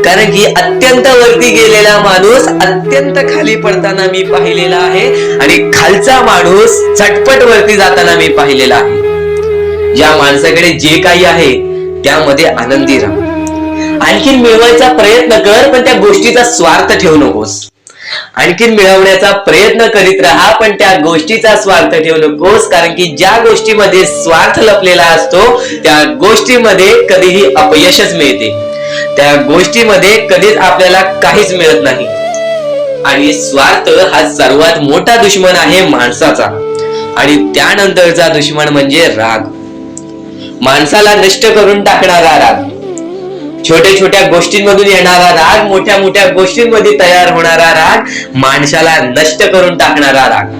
कारण की अत्यंत वरती गेलेला माणूस अत्यंत खाली पडताना मी पाहिलेला आहे आणि खालचा माणूस झटपट वरती जाताना मी पाहिलेला आहे. ज्या माणसाकडे जे काही आहे त्यामध्ये आनंदी राहा. आणखीन मिळवायचा प्रयत्न कर, पण त्या गोष्टीचा स्वार्थ ठेवू नकोस. आणखीन मिळवण्याचा प्रयत्न करीत राहा, पण त्या गोष्टीचा स्वार्थ ठेवू नकोस. कारण की ज्या गोष्टीमध्ये स्वार्थ लपलेला असतो त्या गोष्टीमध्ये कधीही अपयशच मिळते. त्या गोष्टीमध्ये कधीच आपल्याला काहीच मिळत नाही. आणि स्वार्थ हा सर्वात मोठा दुश्मन आहे माणसाचा. आणि त्यानंतरचा दुश्मन म्हणजे राग. माणसाला नष्ट करून टाकणारा राग, छोट्या छोट्या गोष्टींमधून येणारा राग, मोठ्या मोठ्या गोष्टींमध्ये तयार होणारा राग, माणसाला नष्ट करून टाकणारा राग.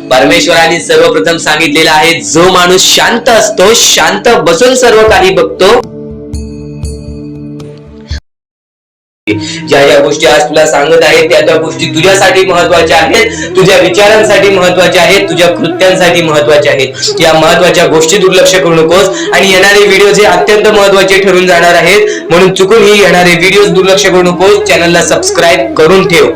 परमेश्वराने सर्वप्रथम सांगितलेला आहे, जो माणूस शांत असतो, शांत बसून सर्व काही बघतो, ज्या ज्या गोष्टी आज तुला सांगत आहे त्या त्या गोष्टी तुझ्यासाठी महत्वाच्या आहेत, तुझ्या विचारांसाठी महत्वाच्या आहेत, तुझ्या कृत्यांसाठी महत्वाच्या आहेत. या महत्वाच्या गोष्टी दुर्लक्ष करू नकोस. आणि येणारे व्हिडिओ हे अत्यंत महत्वाचे ठरून जाणार आहेत, म्हणून चुकूनही येणारे व्हिडिओ दुर्लक्ष करू नकोस. चॅनलला सबस्क्राईब करून ठेव.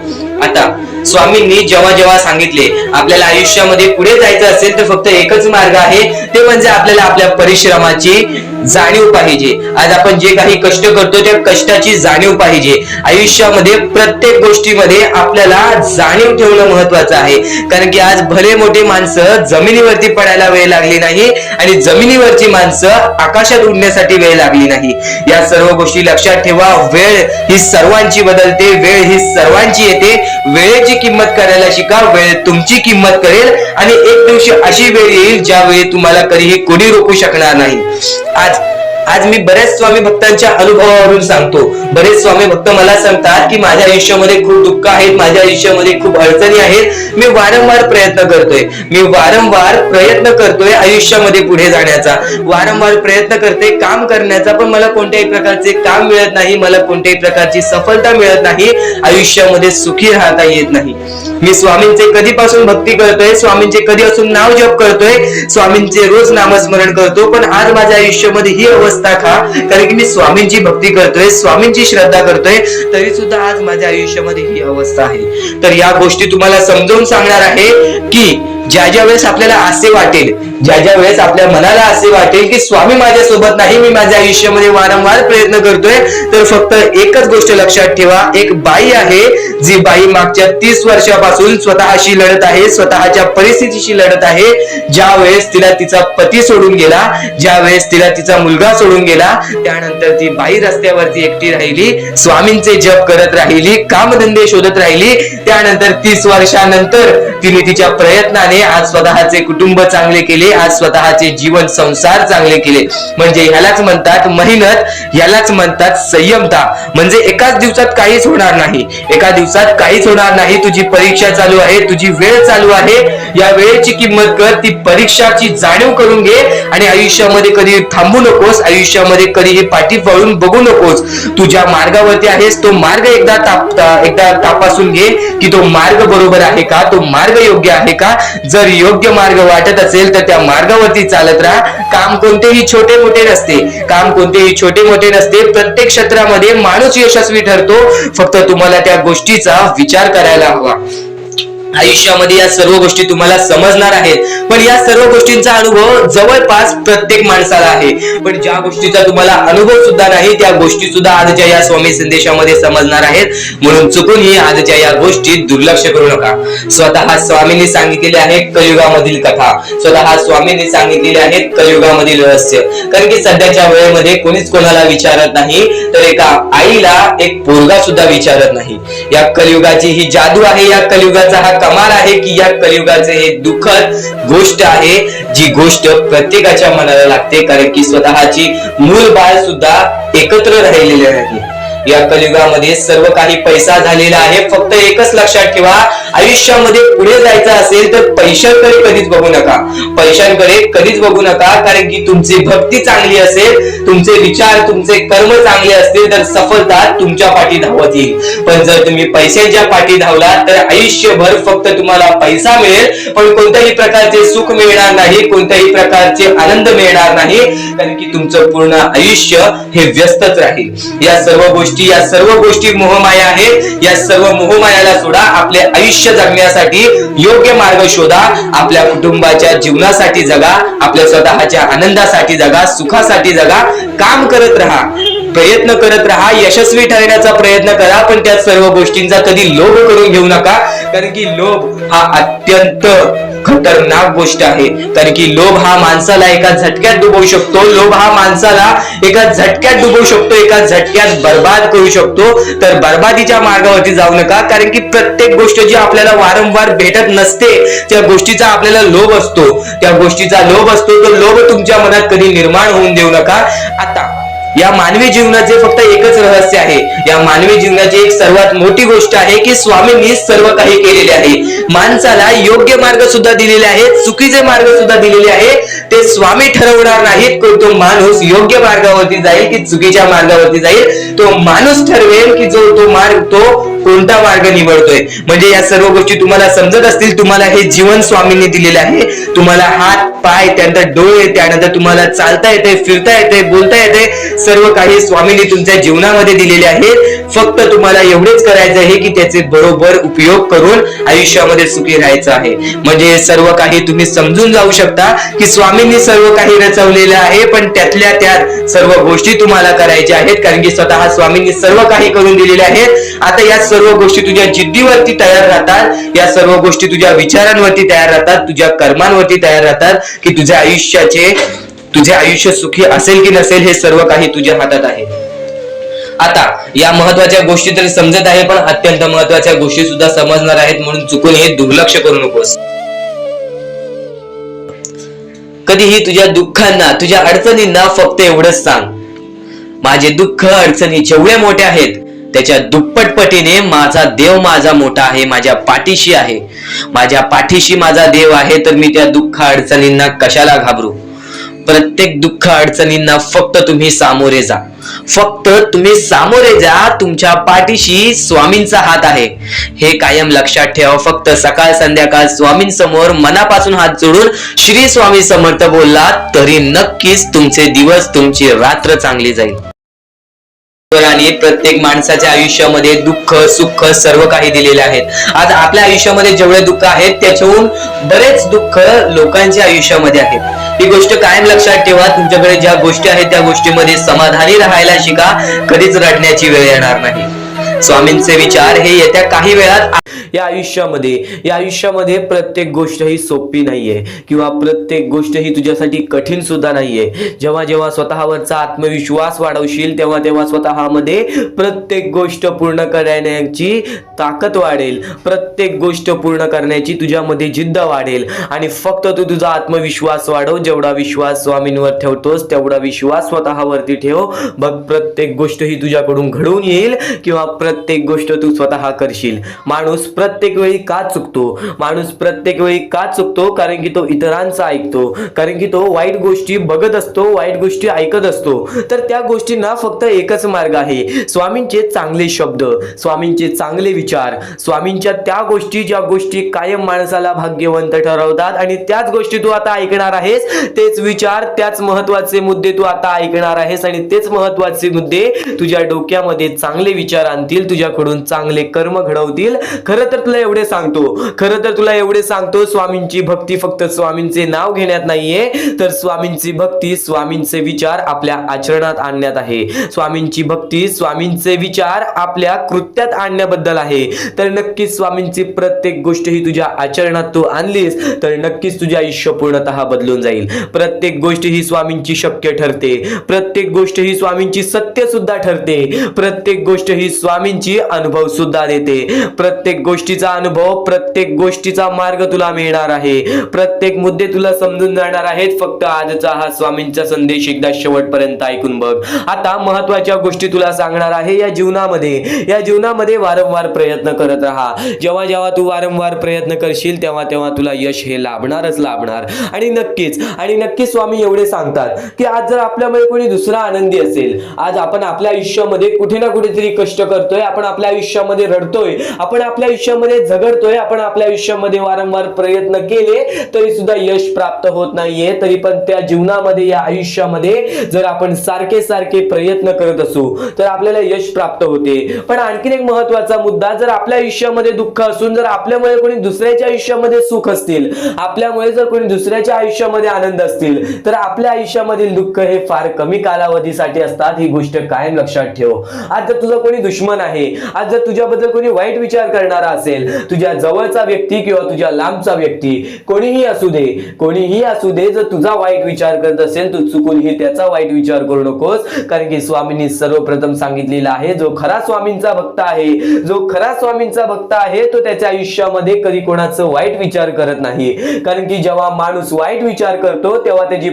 आता स्वामींनी जेव्हा जेव्हा सांगितले आपल्याला आयुष्यामध्ये पुढे जायचं असेल तर फक्त एकच मार्ग आहे, ते म्हणजे आपल्याला आपल्या परिश्रमाची जाणीव पाहिजे. आज आपण जे काही कष्ट करतो त्या कष्टाची जाणीव पाहिजे. आयुष्यामध्ये प्रत्येक गोष्टीमध्ये आपल्याला जाणीव ठेवणं महत्वाचं आहे. कारण की आज भले मोठे माणसं जमिनीवरती पडायला वेळ लागली नाही आणि जमिनीवरची माणसं आकाशात उडण्यासाठी वेळ लागली नाही. या सर्व गोष्टी लक्षात ठेवा. वेळ ही सर्वांची बदलते, वेळ ही सर्वांची येते. वेळेची किंमत करायला शिका. वेळ तुमची किंमत करेल आणि एक दिवशी अशी वेळ येईल ज्यावेळी तुम्हाला कधीही कोणी रोखू शकणार नाही. आज मी बरेच स्वामी भक्तांच्या अनुभवावरून सांगतो. बरेच स्वामी भक्त मला सांगतात की माझ्या आयुष्यामध्ये खूप दुःख आहेत, माझ्या आयुष्यामध्ये खूप अडचणी आहेत, मी वारंवार प्रयत्न करतोय आयुष्यामध्ये पुढे जाण्याचा, वारंवार प्रयत्न करते काम करण्याचा, पण मला कोणत्याही प्रकारचे काम मिळत नाही, मला कोणत्याही प्रकारची सफलता मिळत नाही, आयुष्यामध्ये सुखी राहता येत नाही. मी स्वामींचे कधीपासून भक्ती करतोय, स्वामींचे कधी असून नाव जप करतोय, स्वामींचे रोज नामस्मरण करतो, पण आज माझ्या आयुष्यामध्ये ही अवस्था का? कारण की मी स्वामींची भक्ती करतोय, स्वामींची श्रद्धा करतोय, तरी सुद्धा आज माझ्या आयुष्यामध्ये ही अवस्था आहे. तर या गोष्टी तुम्हाला समजावून सांगणार आहे की ज्या वेळेस आपल्याला असे वाटेल, ज्या वेळेस आपल्या मनाला असे वाटेल की स्वामी माझ्या सोबत नाही, मी माझ्या आयुष्यामध्ये वारंवार प्रयत्न करतोय, तर फक्त एकच गोष्ट लक्षात ठेवा. एक बाई आहे, जी बाई मागच्या 30 वर्षापासून स्वतःशी लढत आहे, स्वतःच्या परिस्थितीशी लढत आहे. ज्या वेळेस तिला तिचा पती सोडून गेला, ज्या वेळेस तिला तिचा मुलगा सोडून गेला, त्यानंतर ती बाई रस्त्यावरती एकटी राहिली, स्वामींचे जप करत राहिली, कामधंदे शोधत राहिली. त्यानंतर 30 वर्षानंतर तिने तिच्या प्रयत्नाने आज स्वतःचे कुटुंब चांगले केले, आज स्वतःचे जीवन संसार चांगले केले. म्हणजे ह्यालाच म्हणतात मेहनत, ह्यालाच म्हणतात संयमता. म्हणजे एकाच दिवसात काहीच होणार नाही, एका दिवसात काहीच होणार नाही. तुझी परीक्षा चालू आहे, तुझी वेळ चालू आहे, या वेळेची किंमत कर, ती परीक्षाची जाणीव करून घे आणि आयुष्यामध्ये कधी थांबू नकोस, आयुष्यामध्ये कधीही पाठी वळून बघू नकोस. तू ज्या मार्गावरती आहेस तो मार्ग एकदा तपासून घे की तो मार्ग बरोबर आहे का, तो मार्ग योग्य आहे का. जर योग्य मार्ग वाटत असेल तर त्या मार्गावरती चालत राहा. काम कोणतेही छोटे मोठे नसते, काम कोणतेही छोटे मोठे नसते. प्रत्येक क्षेत्रामध्ये माणूस यशस्वी ठरतो, फक्त तुम्हाला त्या गोष्टीचा विचार करायला हवा. आयुष्यामध्ये या सर्व गोष्टी तुम्हाला समजणार आहेत, पण या सर्व गोष्टींचा अनुभव जवळपास प्रत्येक माणसाला आहे. पण ज्या गोष्टीचा तुम्हाला अनुभव सुद्धा नाही त्या गोष्टी सुद्धा आजच्या या स्वामी संदेशामध्ये समजणार आहेत. म्हणून चुकूनही आजच्या या गोष्टी दुर्लक्ष करू नका. स्वतः स्वामींनी सांगितलेले आहे कलियुगामधील कथा, स्वतः स्वामींनी सांगितलेले आहेत कलियुगामधील रहस्य. कारण की सध्याच्या वेळेमध्ये कोणीच कोणाला विचारत नाही, तर एका आईला एक पोरगा सुद्धा विचारत नाही. या कलियुगाची ही जादू आहे, या कलियुगाचा हा कमाल आहे की या कलियुगाचे हे दुःखद गोष्ट आहे, जी गोष्ट प्रत्येकाच्या मनाला लागते. कारण की स्वतःची मूल बाळ सुद्धा एकत्र राहिलेले नाही. या कलियुगामध्ये सर्व काही पैसा झालेला आहे. फक्त एकच लक्षात ठेवा, आयुष्यामध्ये पुढे जायचं असेल तर पैशांकडे कधीच बघू नका, पैशांकडे कधीच बघू नका. कारण की तुमची भक्ती चांगली असेल, तुमचे विचार, तुमचे कर्म चांगले असतील तर सफलता तुमच्या पाठी धावत येईल. पण जर तुम्ही पैशांच्या पाठी धावलात तर आयुष्यभर फक्त तुम्हाला पैसा मिळेल, पण कोणत्याही प्रकारचे सुख मिळणार नाही, कोणत्याही प्रकारचे आनंद मिळणार नाही. कारण की तुमचं पूर्ण आयुष्य हे व्यस्तच राहील. या सर्व गोष्टी मोहमाया आहेत. या सर्व मोहमायाला सोडा, आपले आयुष्य जगण्यासाठी योग्य मार्ग शोधा, आपल्या कुटुंबाच्या जीवनासाठी जगा, आपल्या स्वतःच्या आनंदासाठी जगा, सुखासाठी जगा. काम करत राहा, प्रयत्न करत राहा, यशस्वी ठरण्याचा प्रयत्न करा, पण त्या सर्व गोष्टींचा कधी लोभ करून घेऊ नका. कारण की लोभ हा अत्यंत खतरनाक गोष्ट आहे. कारण की लोभ हा माणसाला एका झटक्यात डुबवू शकतो, लोभ हा माणसाला एका झटक्यात डुबवू शकतो, एका झटक्यात बर्बाद करू शकतो. तर बर्बादीच्या मार्गावरती जाऊ नका. कारण की प्रत्येक गोष्ट जी आपल्याला वारंवार भेटत नसते त्या गोष्टीचा आपल्याला लोभ असतो, त्या गोष्टीचा लोभ असतो. तो लोभ तुमच्या मनात कधी निर्माण होऊन देऊ नका. आता या मानवी जीवनाचे फक्त एकच रहस्य आहे, या मानवी जीवनाची एक सर्वात मोठी गोष्ट आहे की स्वामींनी सर्व काही केलेले आहे. माणसाला योग्य मार्ग सुद्धा दिलेले आहेत, चुकीचे मार्ग सुद्धा दिलेले आहेत. ते स्वामी ठरवणार नाहीत की तो माणूस योग्य मार्गावरती जाईल की चुकीच्या मार्गावरती जाईल. तो माणूस ठरवेल की जो तो मार्ग तो कोणता मार्ग निवडतोय. म्हणजे या सर्व गोष्टी तुम्हाला समजत असतील. तुम्हाला हे जीवन स्वामींनी दिलेले आहे. तुम्हाला हात पाय, त्यानंतर डोळे, त्यानंतर तुम्हाला चालता येते, फिरता येते, बोलता येते, सर्व काही स्वामींनी तुमच्या जीवनामध्ये दिलेले आहेत. फक्त तुम्हाला एवढेच करायचं आहे की त्याचे बरोबर उपयोग करून आयुष्यामध्ये सुखी राहायचं आहे. म्हणजे सर्व काही तुम्ही समजून जाऊ शकता की स्वामींनी सर्व काही रचवलेलं आहे, पण त्यातल्या त्यात सर्व गोष्टी तुम्हाला करायच्या आहेत, कारण की स्वतः स्वामींनी सर्व काही करून दिलेले आहेत. आता या सर्व गोष्टी तुझ्या जिद्दीवरती तयार राहतात, या सर्व गोष्टी तुझ्या विचारांवरती तयार राहतात, तुझ्या कर्मांवरती तयार राहतात की तुझे आयुष्य सुखी असेल की नसेल हे सर्व काही तुझ्या हातात आहे. आता या महत्वाच्या गोष्टी तरी समजत आहे, पण अत्यंत महत्वाच्या गोष्टी सुद्धा समजणार आहेत, म्हणून चुकून हे दुर्लक्ष करू नकोस. कधीही तुझ्या दुःखांना, तुझ्या अडचणींना फक्त एवढंच सांग, माझे दुःख अडचणी जेवढे मोठे आहेत त्याच्या दुप्पटपटीने माझा देव माझा मोठा आहे, माझ्या पाठीशी आहे. माझ्या पाठीशी माझा देव आहे, तर मी त्या दुःख अडचणींना कशाला घाबरू. प्रत्येक दुःख अडचणींना फक्त तुम्ही सामोरे जा, फक्त तुम्ही सामोरे जा. तुमच्या पाठीशी स्वामींचा हात आहे, हे कायम लक्षात ठेवा. फक्त सकाळ संध्याकाळ स्वामींसमोर मनापासून हात जोडून श्री स्वामी समर्थ बोललात तरी नक्कीच तुमचे दिवस, तुमची रात्र चांगली जाईल. आणि प्रत्येक माणसाच्या आयुष्यामध्ये दुःख सुख सर्व काही दिलेले आहेत. आज आपल्या आयुष्यामध्ये जेवढे दुःख आहेत त्याच्याहून बरेच दुःख लोकांच्या आयुष्यामध्ये आहेत. ही गोष्ट कायम लक्षात ठेवा. तुमच्याकडे ज्या गोष्टी आहेत त्या गोष्टीमध्ये समाधानी राहायला शिका, कधीच रडण्याची वेळ येणार नाही. स्वामींचे विचार हे येत्या काही वेळात या आयुष्यामध्ये प्रत्येक गोष्ट ही सोपी नाहीये किंवा प्रत्येक गोष्ट ही तुझ्यासाठी कठीण सुद्धा नाहीये. जेव्हा जेव्हा स्वतःवरचा आत्मविश्वास वाढवशील तेव्हा तेव्हा स्वतःमध्ये प्रत्येक गोष्ट पूर्ण करण्याची ताकद वाढेल, प्रत्येक गोष्ट पूर्ण करण्याची तुझ्यामध्ये जिद्द वाढेल. आणि फक्त तू तुझा आत्मविश्वास वाढव. जेवढा विश्वास स्वामींवर ठेवतोस तेवढा विश्वास स्वतःवरती ठेव. बघ, प्रत्येक गोष्ट ही तुझ्याकडून घडून येईल किंवा प्रत्येक गोष्ट तू स्वतः करशील. माणूस प्रत्येक वेळी का चुकतो? कारण की तो इतरांचा ऐकतो, कारण की तो वाईट गोष्टी बघत असतो, वाईट गोष्टी ऐकत असतो. तर त्या गोष्टींना फक्त एकच मार्ग आहे, स्वामींचे चांगले शब्द, स्वामींचे चांगले विचार, स्वामींच्या त्या गोष्टी ज्या गोष्टी कायम माणसाला भाग्यवंत ठरवतात. आणि त्याच गोष्टी तू आता ऐकणार आहेस, तेच विचार, त्याच महत्वाचे मुद्दे तू आता ऐकणार आहेस. आणि तेच महत्वाचे मुद्दे तुझ्या डोक्यामध्ये चांगले विचार आणतील, तुझ्याकडून चांगले कर्म घडवतील. खरं तर तुला एवढे सांगतो, स्वामींची भक्ती फक्त स्वामींचे नाव घेण्यात नाहीये, तर स्वामींची भक्ती स्वामींचे विचार आपल्या आचरणात आणण्यात आहे. स्वामींची भक्ती स्वामींचे विचार आपल्या कृत्यात आणण्याबद्दल आहे. तर नक्कीच स्वामींची प्रत्येक गोष्ट ही तुझ्या आचरणात तू आणलीस तर नक्कीच तुझे आयुष्य पूर्णतः बदलून जाईल. प्रत्येक गोष्ट ही स्वामींची शक्य ठरते, प्रत्येक गोष्ट ही स्वामींची सत्य सुद्धा ठरते, प्रत्येक गोष्ट ही स्वामींची अनुभव सुद्धा देते. प्रत्येक गोष्टीचा अनुभव, प्रत्येक गोष्टीचा मार्ग तुला मिळणार आहे, प्रत्येक मुद्दे तुला समजून जाणार आहेत. फक्त आजचा हा स्वामींचा संदेश एकदा शेवटपर्यंत ऐकून बघ. आता महत्वाच्या गोष्टी तुला सांगणार आहे. या जीवनामध्ये वारंवार प्रयत्न करत राहा. जेव्हा जेव्हा तू वारंवार प्रयत्न करशील तेव्हा तेव्हा तुला यश हे लाभणारच लाभणार. आणि नक्कीच स्वामी एवढे सांगतात की आज जर आपल्यामध्ये कोणी दुसरा आनंदी असेल, आज आपण आपल्या आयुष्यामध्ये कुठे ना कुठेतरी कष्ट करतोय, आपण आपल्या आयुष्यामध्ये रडतोय, आपण आपल्या आयुष्यामध्ये झगडतोय, आपण आपल्या आयुष्यामध्ये वारंवार प्रयत्न केले तरी सुद्धा यश प्राप्त होत नाहीये, तरी पण त्या जीवनामध्ये, या आयुष्यामध्ये जर आपण सारखे प्रयत्न करत असू तर आपल्याला यश प्राप्त होते. पण आणखीन एक महत्वाचा मुद्दा, जर आपल्या आयुष्यामध्ये दुःख असून जर आपल्यामुळे कोणी दुसऱ्याच्या आयुष्यामध्ये सुख असतील, आपल्यामुळे जर कोणी दुसऱ्याच्या आयुष्यामध्ये आनंद असतील, तर आपल्या आयुष्यामधील दुःख हे फार कमी कालावधीसाठी असतात. ही गोष्ट कायम लक्षात ठेव. आज जर तुझा कोणी दुश्मन आहे. आज जर तुझ्याबद्दल कोणी वाईट विचार करणारा असेल, तुझ्या जवळचा व्यक्ती किंवा तुझ्या लांबचा व्यक्ती, कोणीही असू दे, जर तुझा वाईट विचार करत असेल, तू चुकूनही त्याचा वाईट विचार करू नकोस. कारण की स्वामींनी सर्वप्रथम सांगितलेलं आहे, जो खरा स्वामींचा भक्त आहे तो त्याच्या आयुष्यामध्ये कधी कोणाचं वाईट विचार करत नाही. कारण की जेव्हा माणूस वाईट विचार करतो तेव्हा त्याची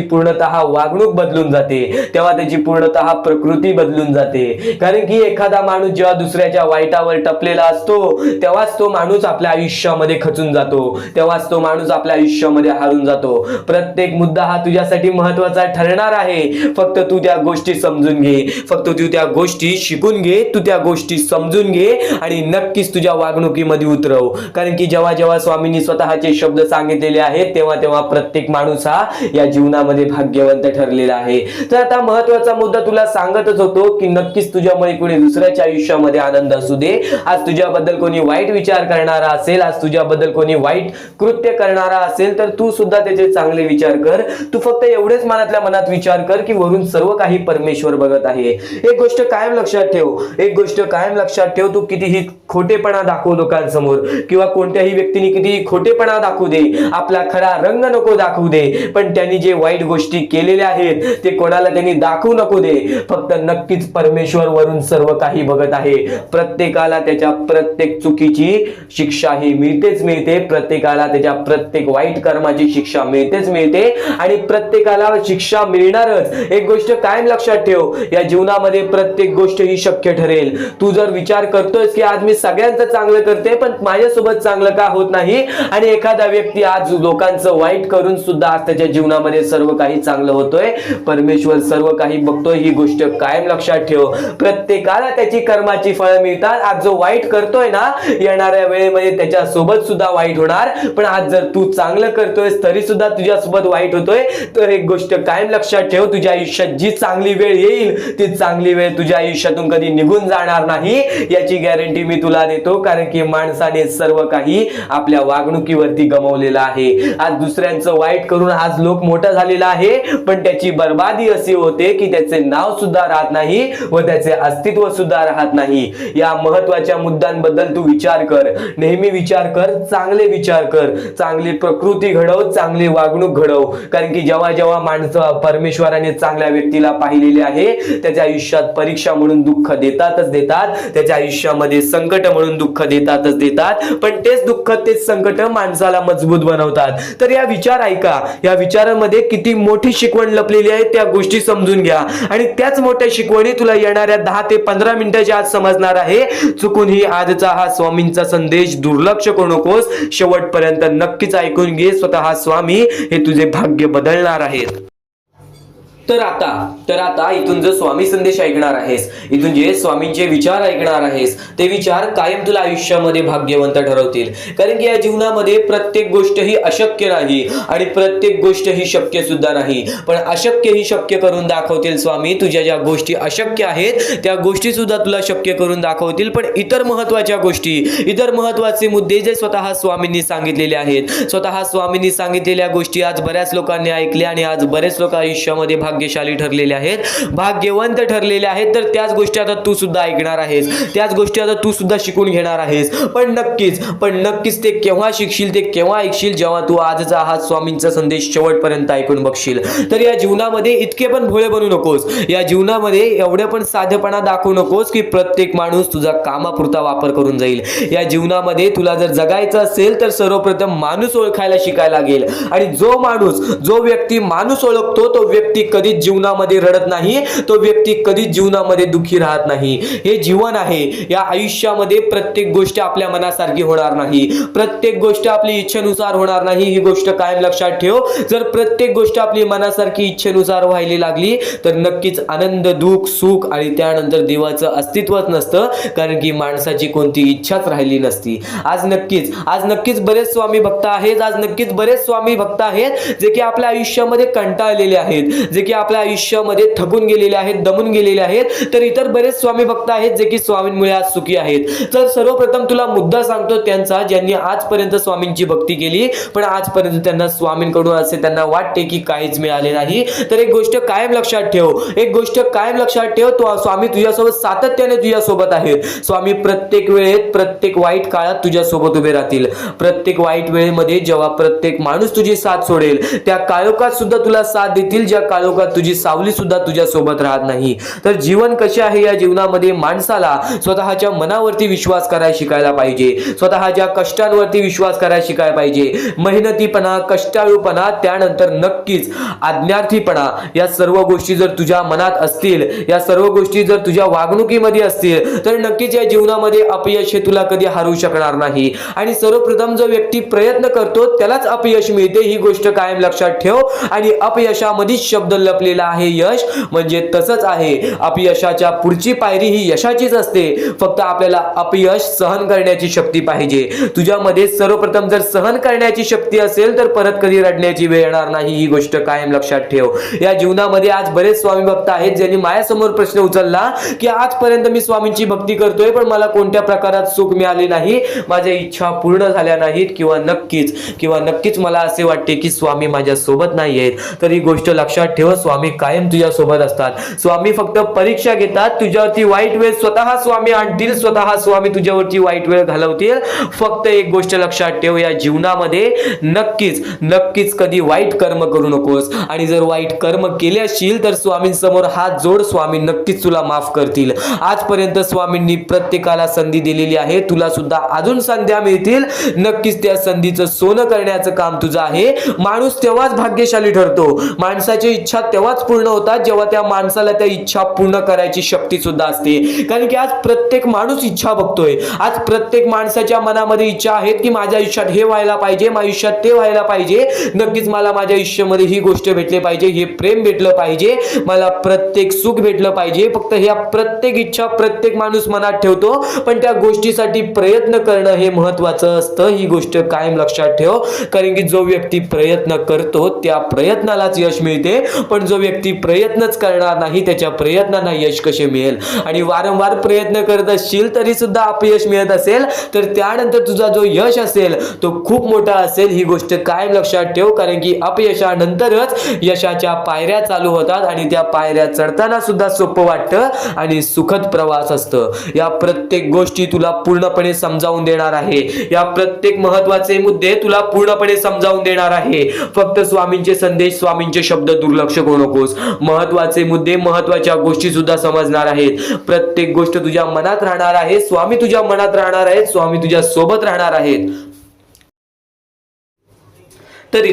पूर्णतः वागणूक बदलून जाते, तेव्हा त्याची पूर्णतः प्रकृती बदलून जाते. कारण की एखादा माणूस जेव्हा दुसऱ्याच्या वाईटावर टपलेला असतो तेव्हाच तो माणूस आपल्या आयुष्यामध्ये खचून जातो, तेव्हाच तो माणूस आपल्या आयुष्यामध्ये हारून जातो. प्रत्येक मुद्दा हा तुझ्यासाठी महत्वाचा ठरणार आहे. फक्त तू त्या गोष्टी समजून घे, फक्त तू त्या गोष्टी शिकून घे, तू त्या गोष्टी समजून घे आणि नक्कीच तुझ्या वागणुकीमध्ये उतरव. कारण की जेव्हा जेव्हा स्वामींनी स्वतःचे शब्द सांगितलेले आहेत तेव्हा तेव्हा प्रत्येक माणूस हा या जीवनामध्ये भाग्यवंत ठरलेला आहे. तर आता महत्वाचा मुद्दा तुला सांगतच होतो की नक्कीच तुझ्यामुळे कोणी दुसऱ्याच्या आयुष्यामध्ये आनंद असू दे. आज तुझ्याबद्दल कोणी वाईट विचार करणारा असेल, आज तुझ्याबद्दल कोणी वाईट कृत्य करणारा असेल तर तू सुद्धा त्याचे चांगले विचार कर. तू फक्त एवढेच मनातल्या मनात विचार कर की वरून सर्व काही परमेश्वर बघत आहे. एक गोष्ट कायम लक्षात ठेव, तू कितीही खोटेपणा दाखव लोकांसमोर किंवा कोणत्याही व्यक्तीने कितीही खोटेपणा दाखवू दे, आपला खरा रंग नको दाखवू दे, पण त्यांनी जे वाईट गोष्टी केलेल्या आहेत ते कोणाला त्यांनी दाखवू नको दे. फक्त नक्कीच परमेश्वर वरून सर्व काही बघत आहे. प्रत्येकाला त्याच्या प्रत्येक चुकीची शिक्षा ही मिळते, प्रत्येकाला त्याच्या प्रत्येक वाईट कर्माची शिक्षा मिळते आणि प्रत्येकाला शिक्षा मिळणारच. एक गोष्ट कायम लक्षात ठेव, या जीवनामध्ये प्रत्येक गोष्ट ही शक्य ठरेल. तू जर विचार करतोयस की आज मी सगळ्यांचं चांगलं करते पण माझ्यासोबत चांगलं का होत नाही, आणि एखादा व्यक्ती आज लोकांचं वाईट करून सुद्धा आज त्याच्या जीवनामध्ये सर्व काही चांगलं होतोय, परमेश्वर सर्व काही बघतोय. ही गोष्ट कायम लक्षात ठेव. प्रत्येकाला त्याची कर्माची फळं मिळतात. आज जो वाईट करतोय ना, येणाऱ्या वेळेमध्ये त्याच्या सोबत सुद्धा वाईट होणार. पण आज जर तू चांगलं करतोयस तरी सुद्धा तुझ्यासोबत वाईट होतोय, तर एक गोष्ट कायम लक्षात ठेव, तुझ्या आयुष्यात जी चांगली वेळ येईल ती चांगली वेळ तुझ्या आयुष्यातून कधी निघून जाणार नाही, याची गॅरंटी मी तुला देतो. कारण की माणसाने सर्व काही आपल्या वागणुकीवरती गमावलेलं आहे. आज दुसऱ्यांचं वाईट करून आज लोक मोठा झालेला आहे, पण त्याची बर्बादी अशी होते की त्याचे नाव सुद्धा राहत नाही व त्याचे अस्तित्व सुद्धा राहत नाही. या महत्वाच्या मुद्द्यांबद्दल तू विचार कर, नेहमी विचार कर, चांगले विचार कर, चांगली प्रकृती घडव, चांगली वागणूक घडव. कारण की जेव्हा जेव्हा माणसं परमेश्वराने चांगल्या व्यक्तीला पाहिलेले आहे त्याच्या आयुष्यात परीक्षा म्हणून दुःख देतातच देतात, त्याच्या आयुष्यामध्ये संकट म्हणून दुःख देतातच देतात, पण तेच दुःख तेच संकट माणसाला मजबूत बनवतात. तर या विचार ऐका, या विचारांमध्ये किती मोठी शिकवण लपलेली आहे त्या गोष्टी समजून घ्या आणि त्याच मोठ्या शिकवणी तुला येणाऱ्या 10 ते 15 मिनिटाच्या आत समजणार आहे. चुकूनही आजचा हा स्वामींचा संदेश दुर्लक्ष करू नकोस, शेवटपर्यंत नक्कीच ऐकून घे. स्वतः स्वामी हे तुझे भाग्य बदलणार आहेत. तर आता इथून जो स्वामी संदेश ऐकणार आहेस, इथून जे स्वामींचे विचार ऐकणार आहेस, ते विचार कायम तुला आयुष्यामध्ये भाग्यवंत ठरवतील. कारण की या जीवनामध्ये प्रत्येक गोष्ट ही अशक्य नाही आणि प्रत्येक गोष्ट ही शक्य सुद्धा नाही, पण अशक्य ही शक्य करून दाखवतील स्वामी. तुझ्या ज्या गोष्टी अशक्य आहेत त्या गोष्टी सुद्धा तुला शक्य करून दाखवतील. पण इतर महत्वाच्या गोष्टी, इतर महत्वाचे मुद्दे जे स्वतः स्वामींनी सांगितलेले आहेत, स्वतः स्वामींनी सांगितलेल्या गोष्टी आज बऱ्याच लोकांनी ऐकल्या आणि आज बरेच लोक आयुष्यामध्ये भाग्यशाली ठरलेले आहेत, भाग्यवंत ठरलेले आहेत. तर त्याच गोष्टी आता तू सुद्धा ऐकणार आहेस, त्याच गोष्टी आता तू सुद्धा शिकून घेणार आहेस. पण नक्कीच ते केव्हा शिकशील, ते केव्हा ऐकशील, जेव्हा तू आजचा हा स्वामींचा संदेश शेवटपर्यंत ऐकून बघशील. तर या जीवनामध्ये इतके पण भोळे बनू नकोस, या जीवनामध्ये एवढे पण साधेपणा दाखवू नकोस की प्रत्येक माणूस तुझा कामापुरता वापर करून जाईल. या जीवनामध्ये तुला जर जगायचं असेल तर सर्वप्रथम माणूस ओळखायला शिकायला लागेल. आणि जो व्यक्ती माणूस ओळखतो तो व्यक्ती कधीच जीवनामध्ये रडत नाही, तो व्यक्ती कधीच जीवनामध्ये दुःखी राहत नाही. हे जीवन आहे, या आयुष्यामध्ये प्रत्येक गोष्ट आपल्या मनासारखी होणार नाही, प्रत्येक गोष्ट आपली इच्छेनुसार होणार नाही. ही गोष्ट कायम लक्षात ठेव. जर प्रत्येक गोष्ट आपली मनासारखी इच्छेनुसार व्हायला लागली तर नक्कीच आनंद, दुःख, सुख आणि त्यानंतर देवाचं अस्तित्वच नसतं. कारण की माणसाची कोणती इच्छाच राहिली नसती. आज नक्कीच बरेच स्वामी भक्त आहेत, आज नक्कीच बरेच स्वामी भक्त आहेत जे की आपल्या आयुष्यामध्ये कंटाळलेले आहेत, जे की आपल्या आयुष्यामध्ये थकून गेलेले आहेत, दमून गेलेले आहेत, तर इतर बरेच स्वामी भक्त आहेत जे की स्वामींमुळे आज सुखी आहेत. तर सर्वप्रथम तुला मुद्दा सांगतो त्यांचा, ज्यांनी आजपर्यंत स्वामींची भक्ती केली पण आजपर्यंत त्यांना स्वामींकडून असे त्यांना वाटते की काहीच मिळाले नाही. तर एक गोष्ट कायम लक्षात ठेव, एक गोष्ट कायम लक्षात ठेव, तो स्वामी तुझ्यासोबत सातत्याने तुझ्यासोबत आहेत. स्वामी प्रत्येक वेळेत, प्रत्येक वाईट काळात तुझ्यासोबत उभे राहतील. प्रत्येक वाईट वेळेमध्ये जेव्हा प्रत्येक माणूस तुझी साथ सोडेल त्या काळोखात सुद्धा तुला साथ देतील, ज्या काळोखात तुझी सावली सुद्धा तुझ्या सोबत राहत नाही. तर जीवन कसे आहे, या जीवनामध्ये माणसाला स्वतःच्या मनावरती विश्वास करायला शिकायला पाहिजे, स्वतःच्या कष्टांवरती विश्वास करायला शिकायला पाहिजे. मेहनतीपणा, कष्टाळूपणा, त्यानंतर नक्कीच आज्ञार्थीपणा, या सर्व गोष्टी जर तुझ्या मनात असतील, या सर्व गोष्टी जर तुझ्या वागणुकीमध्ये असतील, तर नक्कीच या जीवनामध्ये अपयश हे तुला कधी हरवू शकणार नाही. आणि सर्वप्रथम जो व्यक्ती प्रयत्न करतो त्यालाच अपयश मिळते, ही गोष्ट कायम लक्षात ठेव. आणि अपयशामध्येच शब्द लपलेला आहे यश, म्हणजे तसंच आहे. अपयशाच्या पुढची पायरी ही यशाचीच असते, फक्त आपल्याला अपयश सहन करण्याची शक्ती पाहिजे. तुझ्यामध्ये सर्वप्रथम जर सहन करण्याची शक्ती असेल तर परत कधी रडण्याची वेळ येणार नाही, ही गोष्ट कायम लक्षात ठेव. या जीवनामध्ये आज बरेच स्वामी भक्त आहेत ज्यांनी माझ्यासमोर प्रश्न उचलला की आजपर्यंत मी स्वामींची भक्ती करतोय पण मला कोणत्या प्रकारात सुख मिळाले नाही, माझ्या इच्छा पूर्ण झाल्या नाहीत, किंवा नक्कीच मला असे वाटते की स्वामी माझ्या सोबत नाही आहेत. तर ही गोष्ट लक्षात ठेव, स्वामी कायम तुझ्या सोबत असतात. स्वामी फक्त परीक्षा घेतात, तुझ्यावरती वाईट वेळ स्वतः स्वामी आणतील, स्वतः स्वामी तुझ्यावरती वाईट वेळ घालवतील. फक्त एक गोष्ट लक्षात ठेव, या जीवनामध्ये नक्कीच कधी वाईट कर्म करू नकोस. आणि जर वाईट कर्म केले असशील तर स्वामींसमोर हात जोड, स्वामी नक्कीच तुला माफ करतील. आजपर्यंत स्वामींनी प्रत्येकाला संधी दिलेली आहे, तुला सुद्धा अजून संध्या मिळतील. नक्कीच त्या संधीचं सोनं करण्याचं काम तुझं आहे. माणूस तेव्हाच भाग्यशाली ठरतो, माणसाची इच्छा तेव्हाच पूर्ण होतात जेव्हा त्या माणसाला त्या इच्छा पूर्ण करायची शक्ती सुद्धा असते. कारण की आज प्रत्येक माणूस इच्छा बघतोय, आज प्रत्येक माणसाच्या मनामध्ये इच्छा आहेत की माझ्या आयुष्यात हे व्हायला पाहिजे, माझ्या आयुष्यात ते व्हायला पाहिजे, नक्कीच मला माझ्या आयुष्यामध्ये ही गोष्ट भेटली पाहिजे, हे प्रेम भेटलं पाहिजे, मला प्रत्येक सुख भेटलं पाहिजे. फक्त ह्या प्रत्येक इच्छा प्रत्येक माणूस मनात ठेवतो, पण त्या गोष्टीसाठी प्रयत्न करणं हे महत्वाचं असतं. ही गोष्ट कायम लक्षात ठेव, कारण की जो व्यक्ती प्रयत्न करतो त्या प्रयत्नालाच यश मिळते, पण जो व्यक्ती प्रयत्नच करणार नाही त्याच्या प्रयत्नांना यश कसे मिळेल. आणि वारंवार प्रयत्न करत असशील तरी सुद्धा अपयश मिळत असेल तर त्यानंतर तुझा जो यश असेल तो खूप मोठा असेल. ही गोष्ट कायम लक्षात ठेव, कारण की अपयशानंतरच यशाच्या पायऱ्या चालू होतात आणि त्या पायऱ्या चढताना सुद्धा सोपं वाटतं आणि सुखद प्रवास असतं. या प्रत्येक गोष्टी तुला पूर्णपणे समजावून देणार आहे, या प्रत्येक महत्वाचे मुद्दे तुला पूर्णपणे समजावून देणार आहे. फक्त स्वामींचे संदेश, स्वामींचे शब्द दुर्लक्ष करू नकोस. महत्वाचे मुद्दे, महत्वाच्या गोष्टी सुद्धा समजणार आहेत. प्रत्येक गोष्ट तुझ्या मनात राहणार आहे, स्वामी तुझ्या मनात राहणार आहेत, स्वामी तुझ्या सोबत राहणार आहेत. तर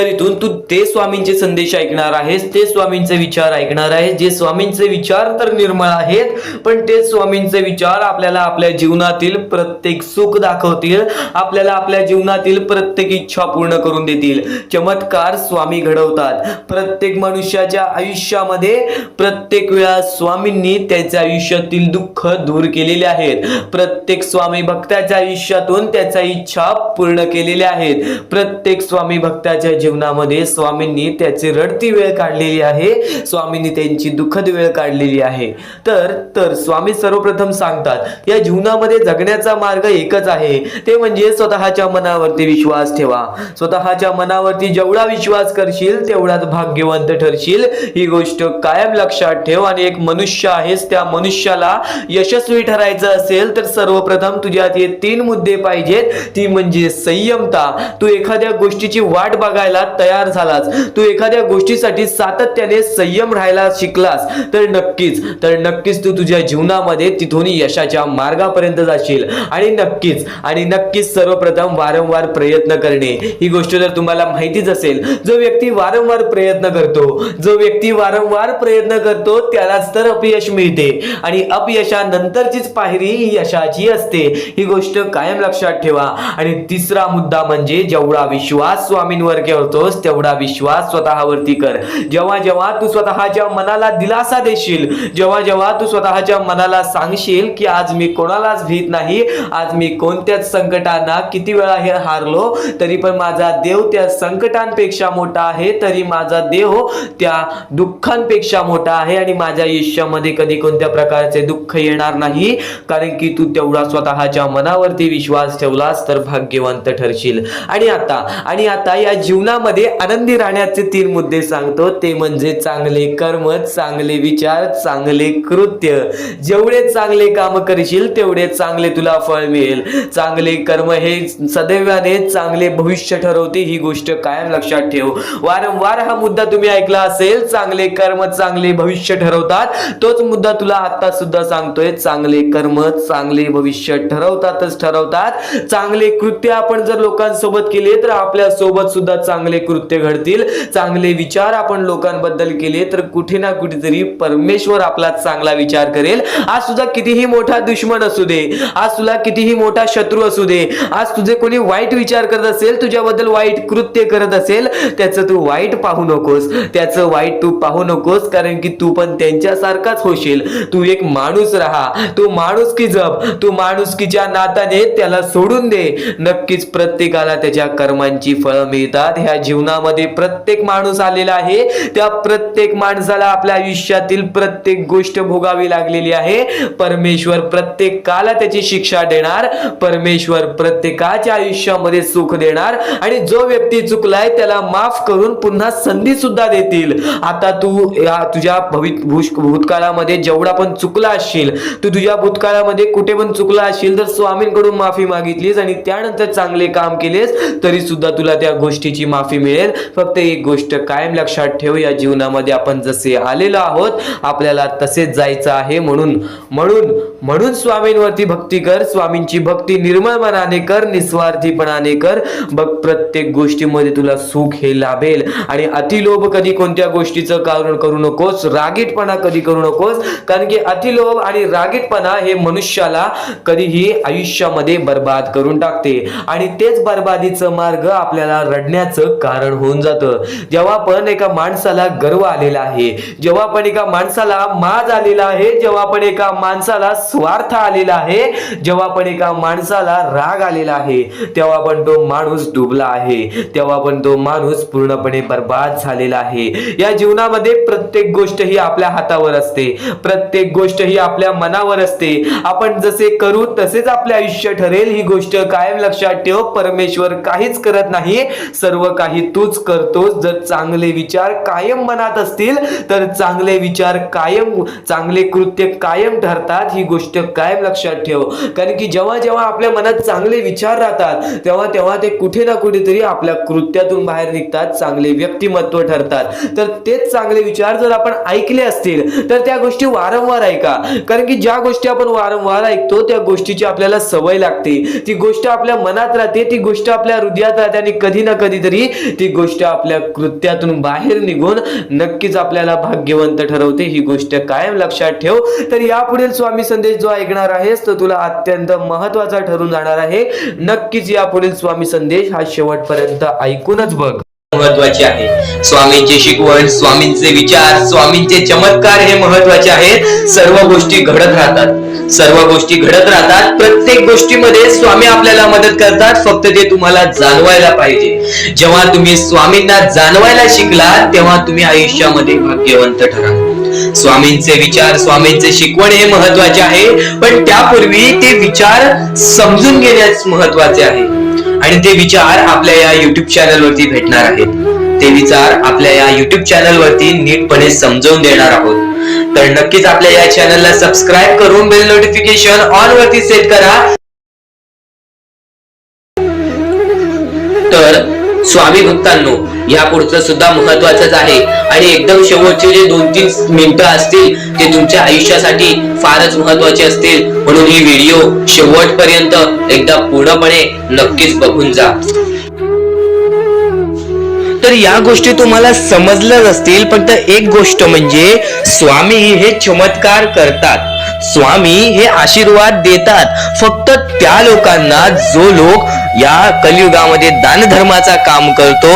इथून तू ते स्वामींचे संदेश ऐकणार आहेस, ते स्वामींचे विचार ऐकणार आहेस, जे स्वामींचे विचार तर निर्मळ आहेत पण ते स्वामींचे विचार आपल्याला आपल्या जीवनातील प्रत्येक सुख दाखवतील, आपल्याला आपल्या जीवनातील प्रत्येक इच्छा पूर्ण करून देतील. चमत्कार स्वामी घडवतात. प्रत्येक मनुष्याच्या आयुष्यामध्ये प्रत्येक वेळा स्वामींनी त्याच्या आयुष्यातील दुःख दूर केलेले आहेत. प्रत्येक स्वामी भक्ताच्या आयुष्यातून त्याच्या इच्छा पूर्ण केलेल्या आहेत. प्रत्येक स्वामी भक्ताच्या जीवनामध्ये स्वामींनी त्याची रडती वेळ काढलेली आहे, स्वामींनी त्यांची दुःखद वेळ काढलेली आहे. तर स्वामी सर्वप्रथम सांगतात या जीवनामध्ये जगण्याचा मार्ग एकच आहे, ते म्हणजे स्वतःच्या मनावरती विश्वास ठेवा. स्वतःच्या मनावरती जेवढा विश्वास करशील तेवढाच भाग्यवंत ठरशील. ही गोष्ट कायम लक्षात ठेव. आणि एक मनुष्य आहेस, त्या मनुष्याला यशस्वी ठरायचं असेल तर सर्वप्रथम तुझ्यात हे 3 मुद्दे पाहिजेत. ती म्हणजे संयमता. तू एखाद्या गोष्टीची वाट बघायला तयार झालास, तू एखाद्या गोष्टीसाठी सातत्याने संयम राहायला शिकलास तर नक्कीच तू तुझ्या जीवनामध्ये तिथून यशाच्या मार्गापर्यंत जाशील. आणि नक्कीच सर्वप्रथम वारंवार प्रयत्न करणे. ही गोष्ट जर तुम्हाला माहितीच असेल, जो व्यक्ती वारंवार प्रयत्न करतो त्यालाच तर अपयश मिळते आणि अपयशानंतरचीच पायरी ही यशाची असते. ही गोष्ट कायम लक्षात ठेवा. आणि तिसरा मुद्दा म्हणजे जेवढा विश्वास विश्वास स्वामींवर करतोस तेवढा विश्वास स्वतःवरती कर. जेव्हा जेव्हा तू स्वतःच्या मनाला दिलासा देशील, जेव्हा जेव्हा तू स्वतःच्या मनाला सांगशील की आज मी कोणालाच भीत नाही, आज मी कोणत्याच संकटांना किती वेळा हे हारलो तरी पण माझा देव त्या संकटांपेक्षा मोठा आहे, तरी माझा देव त्या दुःखांपेक्षा मोठा आहे आणि माझ्या आयुष्यामध्ये कधी कोणत्या प्रकारचे दुःख येणार नाही, कारण की तू तेवढा स्वतःच्या मनावरती विश्वास ठेवलास तर भाग्यवंत ठरशील. आणि आता या जीवनामध्ये आनंदी राहण्याचे 3 मुद्दे सांगतो, ते म्हणजे चांगले कर्म, चांगले विचार, चांगले कृत्य. जेवढे चांगले काम करशील तेवढे चांगले तुला फळ मिळेल. चांगले कर्म हे सदैवाने चांगले भविष्य ठरवते, ही गोष्ट कायम लक्षात ठेव. वारंवार हा मुद्दा तुम्ही ऐकला असेल, चांगले कर्म चांगले भविष्य ठरवतात. तोच मुद्दा तुला आता सुद्धा सांगतोय, चांगले कर्म चांगले भविष्य ठरवतातच ठरवतात. चांगले कृत्य आपण जर लोकांसोबत केले तर आपल्या सोबत सुद्धा चांगले कृत्य घडतील. चांगले विचार आपण लोकांबद्दल केले तर कुठे ना कुठेतरी परमेश्वर आपला चांगला विचार करेल. आज तुझा कितीही मोठा दुश्मन असू दे, आज तुला कितीही मोठा शत्रू असू दे, आज तुझे कोणी वाईट विचार करत असेल, तुझ्याबद्दल वाईट कृत्य करत असेल, त्याचं तू वाईट पाहू नकोस, त्याचं वाईट तू पाहू नकोस, कारण की तू पण त्यांच्यासारखाच होशील. तू एक माणूस राहा, तू माणुसकी जप, तू माणुसकीच्या नात्याने त्याला सोडून दे. नक्कीच प्रत्येकाला त्याच्या कर्मांची फळं मिळतात. ह्या जीवनामध्ये प्रत्येक माणूस आलेला आहे, त्या प्रत्येक माणसाला आपल्या आयुष्यातील प्रत्येक गोष्ट भोगावी लागलेली आहे. परमेश्वर प्रत्येकाला त्याची शिक्षा देणार, परमेश्वर प्रत्येकाच्या आयुष्यामध्ये सुख देणार आणि जो व्यक्ती चुकलाय त्याला माफ करून पुन्हा संधी सुद्धा देतील. आता तू तुझ्या भूतकाळामध्ये जेवढा पण चुकला असशील, तू तुझ्या भूतकाळामध्ये कुठे पण चुकला असशील तर स्वामींकडून माफी मागितलीस आणि त्यानंतर चांगले काम केलेस तरी सुद्धा तुला त्या गोष्टीची माफी मिळेल. फक्त एक गोष्ट कायम लक्षात ठेव, या जीवनामध्ये आपण जसे आलेलो आहोत आपल्याला तसेच जायचं आहे. म्हणून स्वामींवरती भक्ती कर. स्वामींची भक्ती निर्मळ मनाने कर, निस्वार्थीपणाने कर. बघ प्रत्येक गोष्टीमध्ये तुला सुख हे लाभेल. आणि अतिलोभ कधी कोणत्या गोष्टीचं कारण करू नकोस, रागीटपणा कधी करू नकोस, कारण की अतिलोभ आणि रागीटपणा हे मनुष्याला कधीही आयुष्यामध्ये बर्बाद करून टाकते आणि तेच बर्बादीचं मार्ग आपल्याला रडण्याचं कारण होऊन जातं. जेव्हा पण एका माणसाला गर्व आलेला आहे, जेव्हा पण एका माणसाला माज आलेला आहे, जेव्हा पण एका माणसाला स्वार्थ आलेला आहे, जेव्हा पण एका माणसाला राग आलेला आहे, तेव्हा पण तो माणूस डुबला आहे, तेव्हा पण तो माणूस पूर्णपणे बर्बाद झालेला आहे. या जीवनामध्ये प्रत्येक गोष्ट ही आपल्या हातावर असते, प्रत्येक गोष्ट ही आपल्या मनावर असते. आपण जसे करू तसेच आपले आयुष्य ठरेल, ही गोष्ट कायम लक्षात ठेव. परमेश्वर काहीच करत नाही, सर्व काही तूच करतोस. जर चांगले विचार कायम मनात असतील तर चांगले विचार कायम, चांगले कृत्य कायम ठरतात. ही गोष्ट कायम लक्षात ठेव, कारण की जेव्हा जेव्हा आपल्या मनात चांगले विचार राहतात तेव्हा तेव्हा ते कुठे ना कुठेतरी आपल्या कृत्यातून बाहेर निघतात, चांगले व्यक्तिमत्व ठरतात. तर तेच चांगले विचार जर आपण ऐकले असतील तर त्या गोष्टी वारंवार ऐका, कारण की ज्या गोष्टी आपण वारंवार ऐकतो त्या गोष्टीची आपल्याला सवय लागते, ती गोष्ट आपल्या मनात राहते, ती गोष्ट आपल्या हृदयात राहते आणि कधी ना कधीतरी ती गोष्ट आपल्या कृत्यातून बाहेर निघून नक्कीच आपल्याला भाग्यवंत ठरवते. ही गोष्ट कायम लक्षात ठेव. तर यापुढील स्वामी संदेश जो ऐकणार आहेस तो तुला अत्यंत महत्वाचा ठरून जाणार आहे. नक्कीच यापुढील स्वामी संदेश हा शेवटपर्यंत ऐकूनच बघ. महत्वाचे आहे स्वामींची शिकवण, स्वामींचे विचार, स्वामींचे चमत्कार हे महत्वाचे आहेत. सर्व गोष्टी घडत राहतात, सर्व गोष्टी घडत राहतात. प्रत्येक गोष्टीमध्ये स्वामी आपल्याला मदत करतात, फक्त ते तुम्हाला जाणवायला पाहिजे. जेव्हा तुम्ही स्वामींना जाणवायला शिकला तेव्हा तुम्ही आयुष्यामध्ये भाग्यवंत ठराल. स्वामींचे विचार, स्वामींचे शिकवण हे महत्वाचे आहे, पण त्यापूर्वी ते विचार समजून घेण्यास महत्वाचे आहे आणि ते विचार आपल्या या युट्यूब चॅनल वरती भेटणार आहेत. ते विचार आपल्या या युट्यूब चॅनल वरती नीटपणे समजावून देणार आहोत. तर नक्कीच आपल्या या चॅनलला सबस्क्राईब करून बेल नोटिफिकेशन ऑन वरती सेट करा. तर स्वामी भक्तांनो, या पुढचं सुद्धा महत्वाचंच आहे आणि एकदम शेवटचे जे 2-3 मिनिटं असतील ते तुमच्या आयुष्यासाठी फारच महत्वाचे असतील, म्हणून ही व्हिडिओ शेवटपर्यंत एकदा पूर्णपणे नक्कीच बघून जा. तर या गोष्टी तुम्हाला समजल्याच असतील, पण एक गोष्ट म्हणजे स्वामी हे चमत्कार करतात, स्वामी हे आशीर्वाद देतात फक्त त्या लोकांना जो लोक या कलियुगामध्ये दानधर्माचा काम करतो,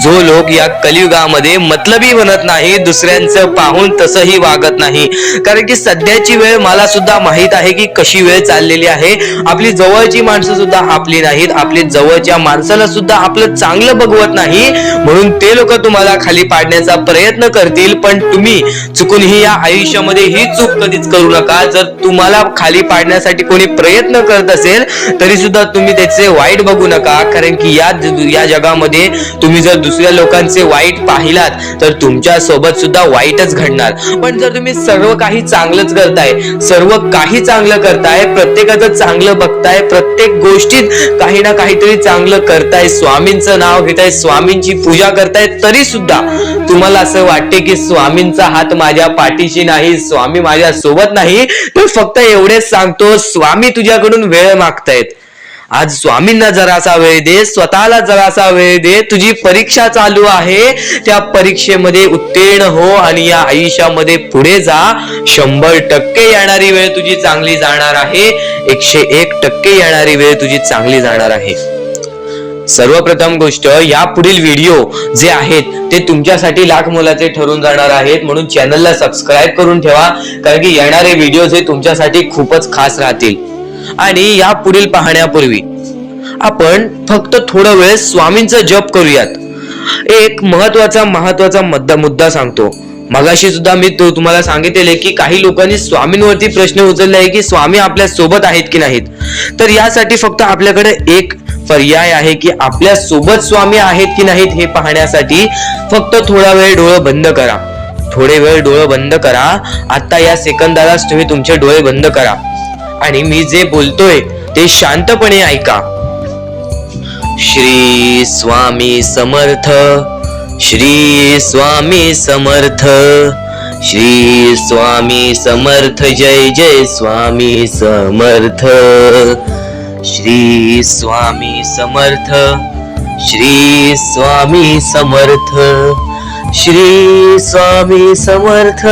जो लोक या कलियुगामध्ये मतलबी बनत नाही, दुसऱ्यांचं पाहून तसंही वागत नाही. कारण की सध्याची वेळ मला सुद्धा माहित आहे की कशी वेळ चाललेली आहे. आपली जवळची माणसं सुद्धा आपली नाहीत, आपली जवळच्या माणसाला सुद्धा आपलं चांगलं बघवत नाही, म्हणून ते लोक तुम्हाला खाली पाडण्याचा प्रयत्न करतील. पण तुम्ही चुकूनही या आयुष्यामध्ये ही चूक कधीच करू नका. जर तुम्हाला खाली पाडण्यासाठी कोणी प्रयत्न करत असेल तरी सुद्धा तुम्ही त्याचे वाईट बघू नका, कारण की या जगामध्ये तुम्ही जर दुसऱ्या लोकांचे वाईट पाहिलात तर तुमच्या सोबत सुद्धा वाईटच घडणार. पण जर तुम्ही सर्व काही चांगलंच करताय, सर्व काही चांगलं करताय, प्रत्येकाचं चांगलं बघताय, प्रत्येक गोष्टीत काही ना काहीतरी चांगलं करताय, स्वामींचं नाव घेताय, स्वामींची पूजा करताय, तरी सुद्धा तुम्हाला असं वाटते की स्वामींचा हात माझ्या पाठीशी नाही, स्वामी माझ्या सोबत नाही, तर फक्त एवढेच सांगतो, स्वामी तुझ्याकडून वेळ मागतायत. आज स्वामींना जरासा वेळ दे, स्वतःला जरासा वेळ दे. तुझी परीक्षा चालू आहे, त्या परीक्षेमध्ये उत्तीर्ण हो आणि या आयुष्यामध्ये पुढे जा. 100% येणारी वेळ तुझी चांगली जाणार आहे, 101% येणारी वेळ तुझी चांगली जाणार आहे. सर्वप्रथम गोष्ट, या पुढील व्हिडिओ जे आहेत ते तुमच्यासाठी लाख मोलाचे ठरून जाणार आहेत, म्हणून चॅनलला सबस्क्राईब करून ठेवा, कारण की येणारे व्हिडिओ हे तुमच्यासाठी खूपच खास राहतील. आणि या पुढील पाहण्यापूर्वी आपण फक्त थोडा वेळ स्वामींचा जप करूयात. एक महत्वाचा मुद्दा सांगतो. मगाशी सुद्धा मी तुम्हाला सांगितले की काही लोकांनी स्वामींवरती प्रश्न उचलले आहे की स्वामी आपल्या सोबत आहेत की नाहीत. तर यासाठी फक्त आपल्याकडे एक पर्याय आहे की आपल्या सोबत स्वामी आहेत की नाहीत हे पाहण्यासाठी फक्त थोडा वेळ डोळे बंद करा. थोडे वेळ डोळे बंद करा. आता या सेकंदालाच तुम्ही तुमचे डोळे बंद करा आणि मी जे बोलतोय ते शांतपणे ऐका. श्री स्वामी समर्थ, श्री स्वामी समर्थ, श्री स्वामी समर्थ, जय जय स्वामी समर्थ. श्री स्वामी समर्थ, श्री स्वामी समर्थ, श्री स्वामी समर्थ,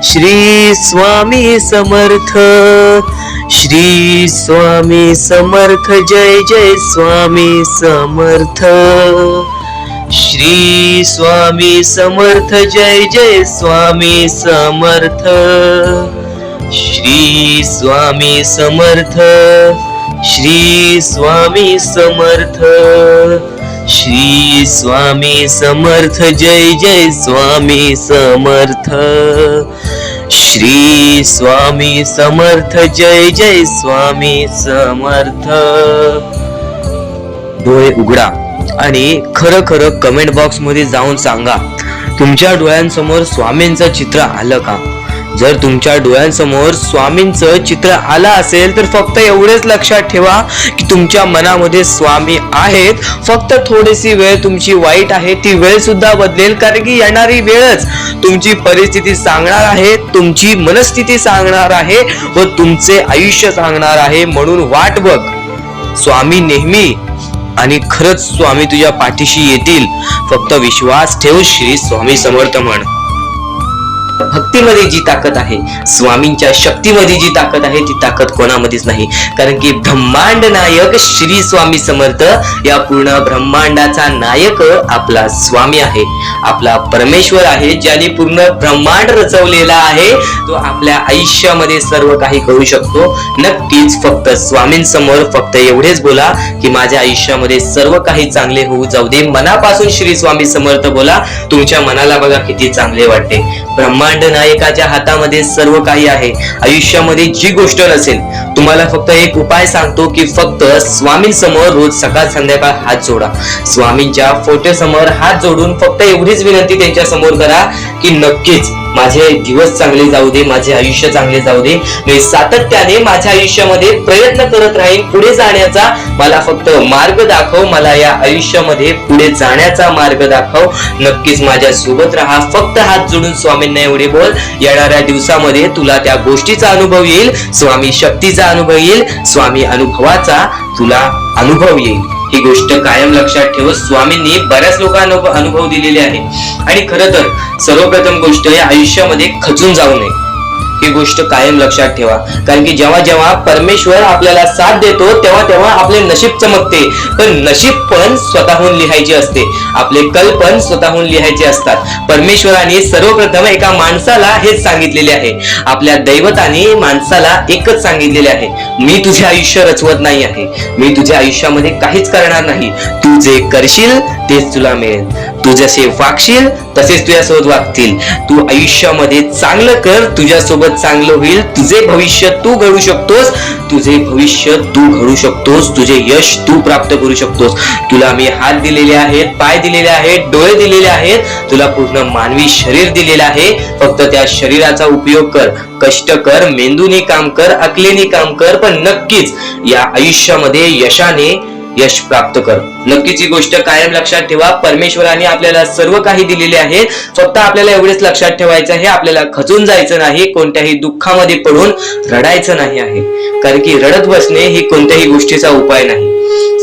श्री स्वामी समर्थ, श्री स्वामी समर्थ, जय जय स्वामी समर्थ. श्री स्वामी समर्थ, जय जय स्वामी समर्थ. श्री स्वामी समर्थ, श्री स्वामी समर्थ, श्री स्वामी समर्थ, जय जय स्वामी समर्थ. श्री स्वामी समर्थ, जय जय स्वामी समर्थ. डोळे उघडा आणि खरं कमेंट बॉक्स मध्ये जाऊन सांगा, तुमच्या डोळ्यांसमोर स्वामींचं चित्र आलं का? जर तुमच्या डोळ्यांसमोर स्वामींचं चित्र आलं असेल तर फक्त एवढेच लक्षात ठेवा की तुमच्या मनामध्ये स्वामी आहेत. फक्त थोडीशी वेळ तुमची वाईट आहे, ती वेळ सुद्धा बदलेल, कारण की येणारी वेळच तुमची परिस्थिती सांगणार आहे, तुमची मनस्थिती सांगणार आहे व तुमचे आयुष्य सांगणार आहे. म्हणून वाट बघ, स्वामी नेहमी आणि खरंच स्वामी तुझ्या पाठीशी येतील. फक्त विश्वास ठेव. श्री स्वामी समर्थ म्हण. भक्तीमध्ये जी ताकद आहे, स्वामींच्या शक्तीमध्ये जी ताकद आहे, ती ताकद कोणामध्येच नाही, कारण की ब्रह्मांड नायक श्री स्वामी समर्थ, या पूर्ण ब्रह्मांडाचा नायक आपला स्वामी आहे, आपला परमेश्वर आहे, ज्याने पूर्ण ब्रह्मांड रचवलेला आहे. तो आपल्या आयुष्यामध्ये सर्व काही करू शकतो. नक्कीच फक्त स्वामींसमोर फक्त एवढेच बोला की माझ्या आयुष्यामध्ये सर्व काही चांगले होऊ जाऊ दे. मनापासून श्री स्वामी समर्थ बोला. तुमच्या मनाला बघा किती चांगले वाटते. ब्रह्मांड नायकाच्या हातामध्ये सर्व काही आहे. आयुष्यामध्ये जी गोष्ट नसेल, तुम्हाला फक्त एक उपाय सांगतो की फक्त स्वामींसमोर रोज सकाळ संध्याकाळ हात जोडा. स्वामींच्या फोटो समोर हात जोडून फक्त एवढीच विनंती त्यांच्या समोर करा की नक्कीच माझे दिवस चांगले जाऊ दे, माझे आयुष्य चांगले जाऊ दे. मी सातत्याने माझ्या आयुष्यामध्ये प्रयत्न करत राहीन पुढे जाण्याचा. मला फक्त मार्ग दाखव, मला या आयुष्यामध्ये पुढे जाण्याचा मार्ग दाखव. नक्कीच माझ्या सोबत राहा. फक्त हात जोडून स्वामींना एवढे बोल. येणाऱ्या दिवसामध्ये तुला त्या गोष्टीचा अनुभव येईल, स्वामी शक्तीचा अनुभव येईल, स्वामी अनुभवाचा तुला अनुभव येईल. ही गोष्ट कायम लक्षात ठेव. स्वामींनी बऱ्याच लोकांना अनुभव दिलेले आहे. आणि खरं तर सर्वप्रथम गोष्ट, या आयुष्यामध्ये खचून जाऊ नये. ही गोष्ट कायम लक्षात ठेवा. कारण की जेव्हा जेव्हा परमेश्वर आपल्याला साथ देतो तेव्हा तेव्हा आपले नशीब चमकते. पण नशीब पण स्वतःहून लिहायचे असते, आपले कल पण स्वतःहून लिहायचे असतात. परमेश्वराने सर्वप्रथम एका माणसाला हेच सांगितलेले आहे, आपल्या दैवताने माणसाला एकच सांगितलेले आहे, मी तुझे आयुष्य रचवत नाही आहे, मी तुझ्या आयुष्यामध्ये काहीच करणार नाही, तू जे करशील तेच तुला मिळेल, तू जसे वागशील तसेच तुझ्यासोबत वागतील, तू आयुष्यामध्ये चांगलं कर, तुझ्यासोबत चांगलं होईल, तुझे भविष्य तू घडू शकतोस, तुझे भविष्य तू घडू शकतोस, तुझे यश तू प्राप्त करू शकतोस. तुला मी हात दिलेले आहेत, पाय दिलेले आहेत, डोळे दिलेले आहेत, तुला पूर्ण मानवी शरीर दिलेलं आहे. फक्त त्या शरीराचा उपयोग कर, कष्ट कर, मेंदूने काम कर, अकलेने काम कर, पण नक्कीच या आयुष्यामध्ये यश प्राप्त कर. नक्कीच ही गोष्ट कायम लक्षात ठेवा. परमेश्वराने आपल्याला सर्व काही दिलेले आहे. फक्त आपल्याला एवढेच लक्षात ठेवायचं आहे, आपल्याला खचून जायचं नाही, कोणत्याही दुःखामध्ये पडून रडायचं नाही आहे. कारण की रडत बसणे ही कोणत्याही गोष्टीचा उपाय नाही.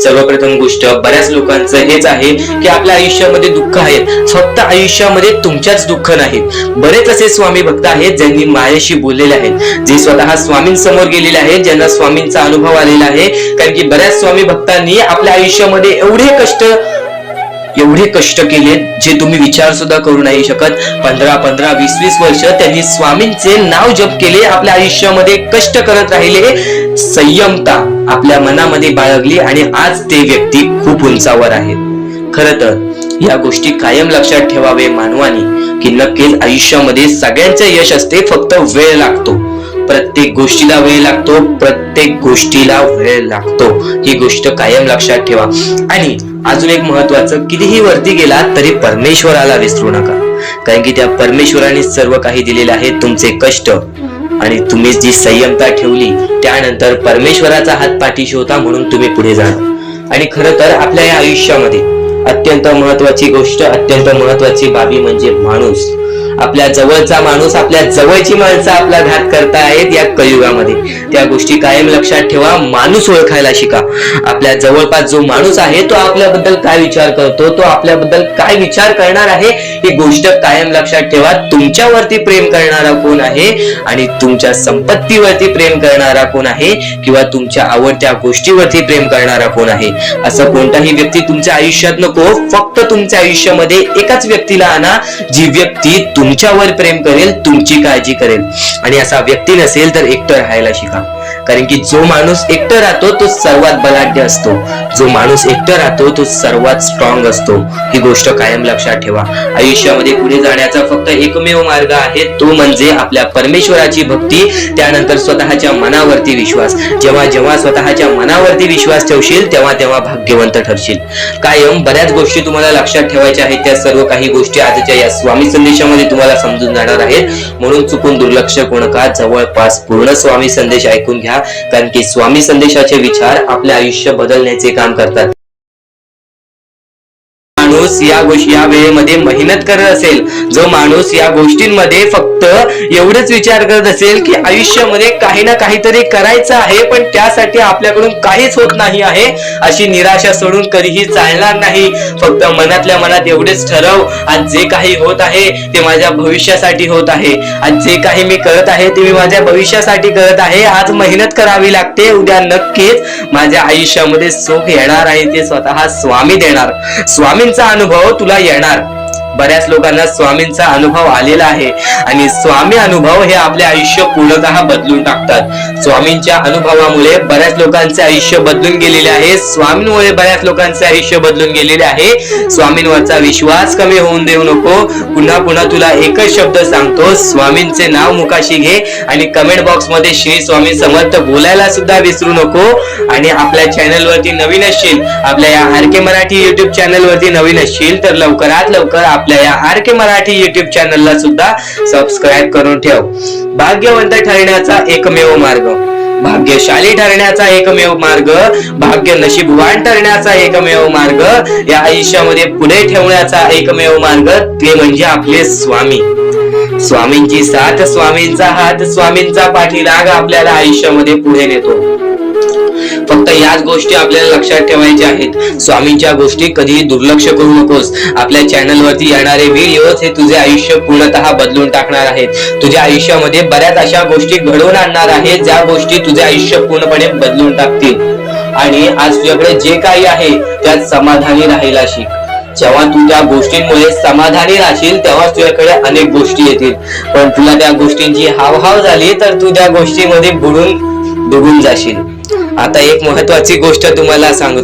सर्वप्रथम गोष्ट बऱ्याच लोकांचं हेच आहे की आपल्या आयुष्यामध्ये दुःख आहेत, फक्त आयुष्यामध्ये तुमच्याच दुःख नाहीत. बरेच असे स्वामी भक्त आहेत ज्यांनी माझ्याशी बोललेले आहेत, जे स्वतः स्वामींसमोर गेलेले आहेत, ज्यांना स्वामींचा अनुभव आलेला आहे. कारण की बऱ्याच स्वामी भक्तांनी आपल्या आयुष्यामध्ये एवढे कष्ट केले जे तुम्ही विचार सुद्धा करू नाही शकत. 15, 20 वर्ष त्यांनी स्वामींचे नाव जप केले, आपल्या आयुष्यामध्ये कष्ट करत राहिले, संयमता आपल्या मनामध्ये बाळगली आणि आज ते व्यक्ती खूप उंचावर आहेत. खरं तर या गोष्टी कायम लक्षात ठेवावे मानवानी की नक्कीच आयुष्यामध्ये सगळ्यांचे यश असते, फक्त वेळ लागतो. प्रत्येक गोष्टीला वेळ लागतो, प्रत्येक गोष्टीला वेळ लागतो. ही गोष्ट कायम लक्षात ठेवा. आणि अजून एक महत्वाचं, कितीही वरती गेला तरी परमेश्वराला विसरू नका. कारण की त्या परमेश्वराने सर्व काही दिलेले आहे. तुमचे कष्ट आणि तुम्ही जी संयमता ठेवली त्यानंतर परमेश्वराचा हात पाठीशी होता म्हणून तुम्ही पुढे जाणार. आणि खरं तर आपल्या या आयुष्यामध्ये अत्यंत महत्वाची गोष्ट, अत्यंत महत्वाची बाबी म्हणजे माणूस. आपल्या जवळचा माणूस, आपल्या जवळची माणसं आपला घात करतायत या कलियुगामध्ये. त्या गोष्टी कायम लक्षात ठेवा. माणूस ओळखायला शिका. आपल्या जवळपास जो माणूस आहे तो आपल्याबद्दल काय विचार करतो, तो आपल्याबद्दल काय विचार करणार आहे, ही गोष्ट कायम लक्षात ठेवा. तुमच्यावरती प्रेम करणारा कोण आहे आणि तुमच्या संपत्तीवरती प्रेम करणारा कोण आहे किंवा तुमच्या आवडत्या गोष्टीवरती प्रेम करणारा कोण आहे, असं कोणताही व्यक्ती तुमच्या आयुष्यात नको. फक्त तुमच्या आयुष्यामध्ये एकाच व्यक्तीला आणा, जी व्यक्ती तुमच्यावर प्रेम करेल, तुमची काळजी करेल. आणि असा व्यक्ती नसेल तर एकटं राहायला शिका. कारण की जो माणूस एकटं राहतो तो सर्वात बलाढ्य असतो, जो माणूस एकटं राहतो तो सर्वात स्ट्रॉंग असतो. ही गोष्ट कायम लक्षात ठेवा. आयुष्यामध्ये पुढे जाण्याचा फक्त एकमेव मार्ग आहे, तो म्हणजे आपल्या परमेश्वराची भक्ती, त्यानंतर स्वतःच्या मनावरती विश्वास. जेव्हा जेव्हा स्वतःच्या मनावरती विश्वास ठेवशील तेव्हा तेव्हा भाग्यवंत ठरशील. कायम बऱ्याच गोष्टी तुम्हाला लक्षात ठेवायच्या आहेत. त्या सर्व काही गोष्टी आजच्या या स्वामी संदेशामध्ये तुम्हाला समजून जाणार आहेत. म्हणून चुकून दुर्लक्ष करू नका. जवळपास पूर्ण स्वामी संदेश ऐकून घ्या. कारण की स्वामी संदेशाचे विचार आपले आयुष्य बदलण्याचे काम करतात. माणूस या वेळेमध्ये मेहनत करत असेल, जो माणूस या गोष्टींमध्ये फक्त एवढंच विचार करत असेल की आयुष्यामध्ये काही ना काहीतरी करायचं आहे पण त्यासाठी आपल्याकडून काहीच होत नाही आहे, अशी निराशा सोडून कधीही चालणार नाही. फक्त मनातल्या मनात एवढेच ठरव, आज जे काही होत आहे ते माझ्या भविष्यासाठी होत आहे, आज जे काही मी करत आहे ते मी माझ्या भविष्यासाठी करत आहे. आज मेहनत करावी लागते, उद्या नक्कीच माझ्या आयुष्यामध्ये सुख येणार आहे, ते स्वतः स्वामी देणार. स्वामींचा अनुभव तुला येणार. बऱ्याच लोकांना स्वामींचा अनुभव आलेला आहे आणि स्वामी अनुभव हे आपले आयुष्य पूर्णतः बदलून टाकतात. स्वामींच्या अनुभवामुळे बऱ्याच लोकांचे आयुष्य बदलून गेलेले आहे. स्वामींमुळे बऱ्याच लोकांचे आयुष्य बदलून गेलेले आहे. स्वामींवरचा विश्वास कमी होऊन देऊ नको. पुन्हा पुन्हा तुला एकच शब्द सांगतो, स्वामींचे नाव मुखाशी घे आणि कमेंट बॉक्स मध्ये श्री स्वामी समर्थ बोलायला सुद्धा विसरू नको. आणि आपल्या चॅनल वरती नवीन असशील, आपल्या या आर.के. मराठी युट्यूब चॅनल वरती नवीन असशील तर लवकरात लवकर आपल्या या आर.के. मराठी युट्यूब चॅनलला सुद्धा सबस्क्राईब करून ठेव. भाग्यवंत ठरण्याचा एकमेव मार्ग, भाग्यशाली ठरण्याचा एकमेव मार्ग, भाग्य नशीबवान ठरण्याचा एकमेव मार्ग, या आयुष्यामध्ये पुढे ठेवण्याचा एकमेव मार्ग ते म्हणजे आपले स्वामी. स्वामींची साथ, स्वामींचा हात, स्वामींचा पाठीराग आपल्याला आयुष्यामध्ये पुढे नेतो. फक्त फक्त याच गोष्टी आपल्याला लक्षात ठेवायच्या आहेत. स्वामींच्या गोष्टी कधीही दुर्लक्ष करू नकोस. आपल्या चॅनलवरती येणारे व्हिडिओज हे तुझे आयुष्य पूर्णतः बदलून टाकणार आहेत. तुझ्या आयुष्यामध्ये बऱ्याच अशा गोष्टी घडवून आणणार आहेत ज्या गोष्टी तुझे आयुष्य पूर्णपणे बदलून टाकतील. आणि आज तुझ्याकडे जे काही आहे त्यात समाधानी राहायला शिक. जेव्हा तू त्या गोष्टींमुळे समाधानी राहशील तेव्हा तुझ्याकडे अनेक गोष्टी येतील. पण तुला त्या गोष्टींची हावभाव झाली तर तू त्या गोष्टीमध्ये बुडून डुबून जाशील. आता एक महत्वाची गोष्ट तुम्हाला सांगतो.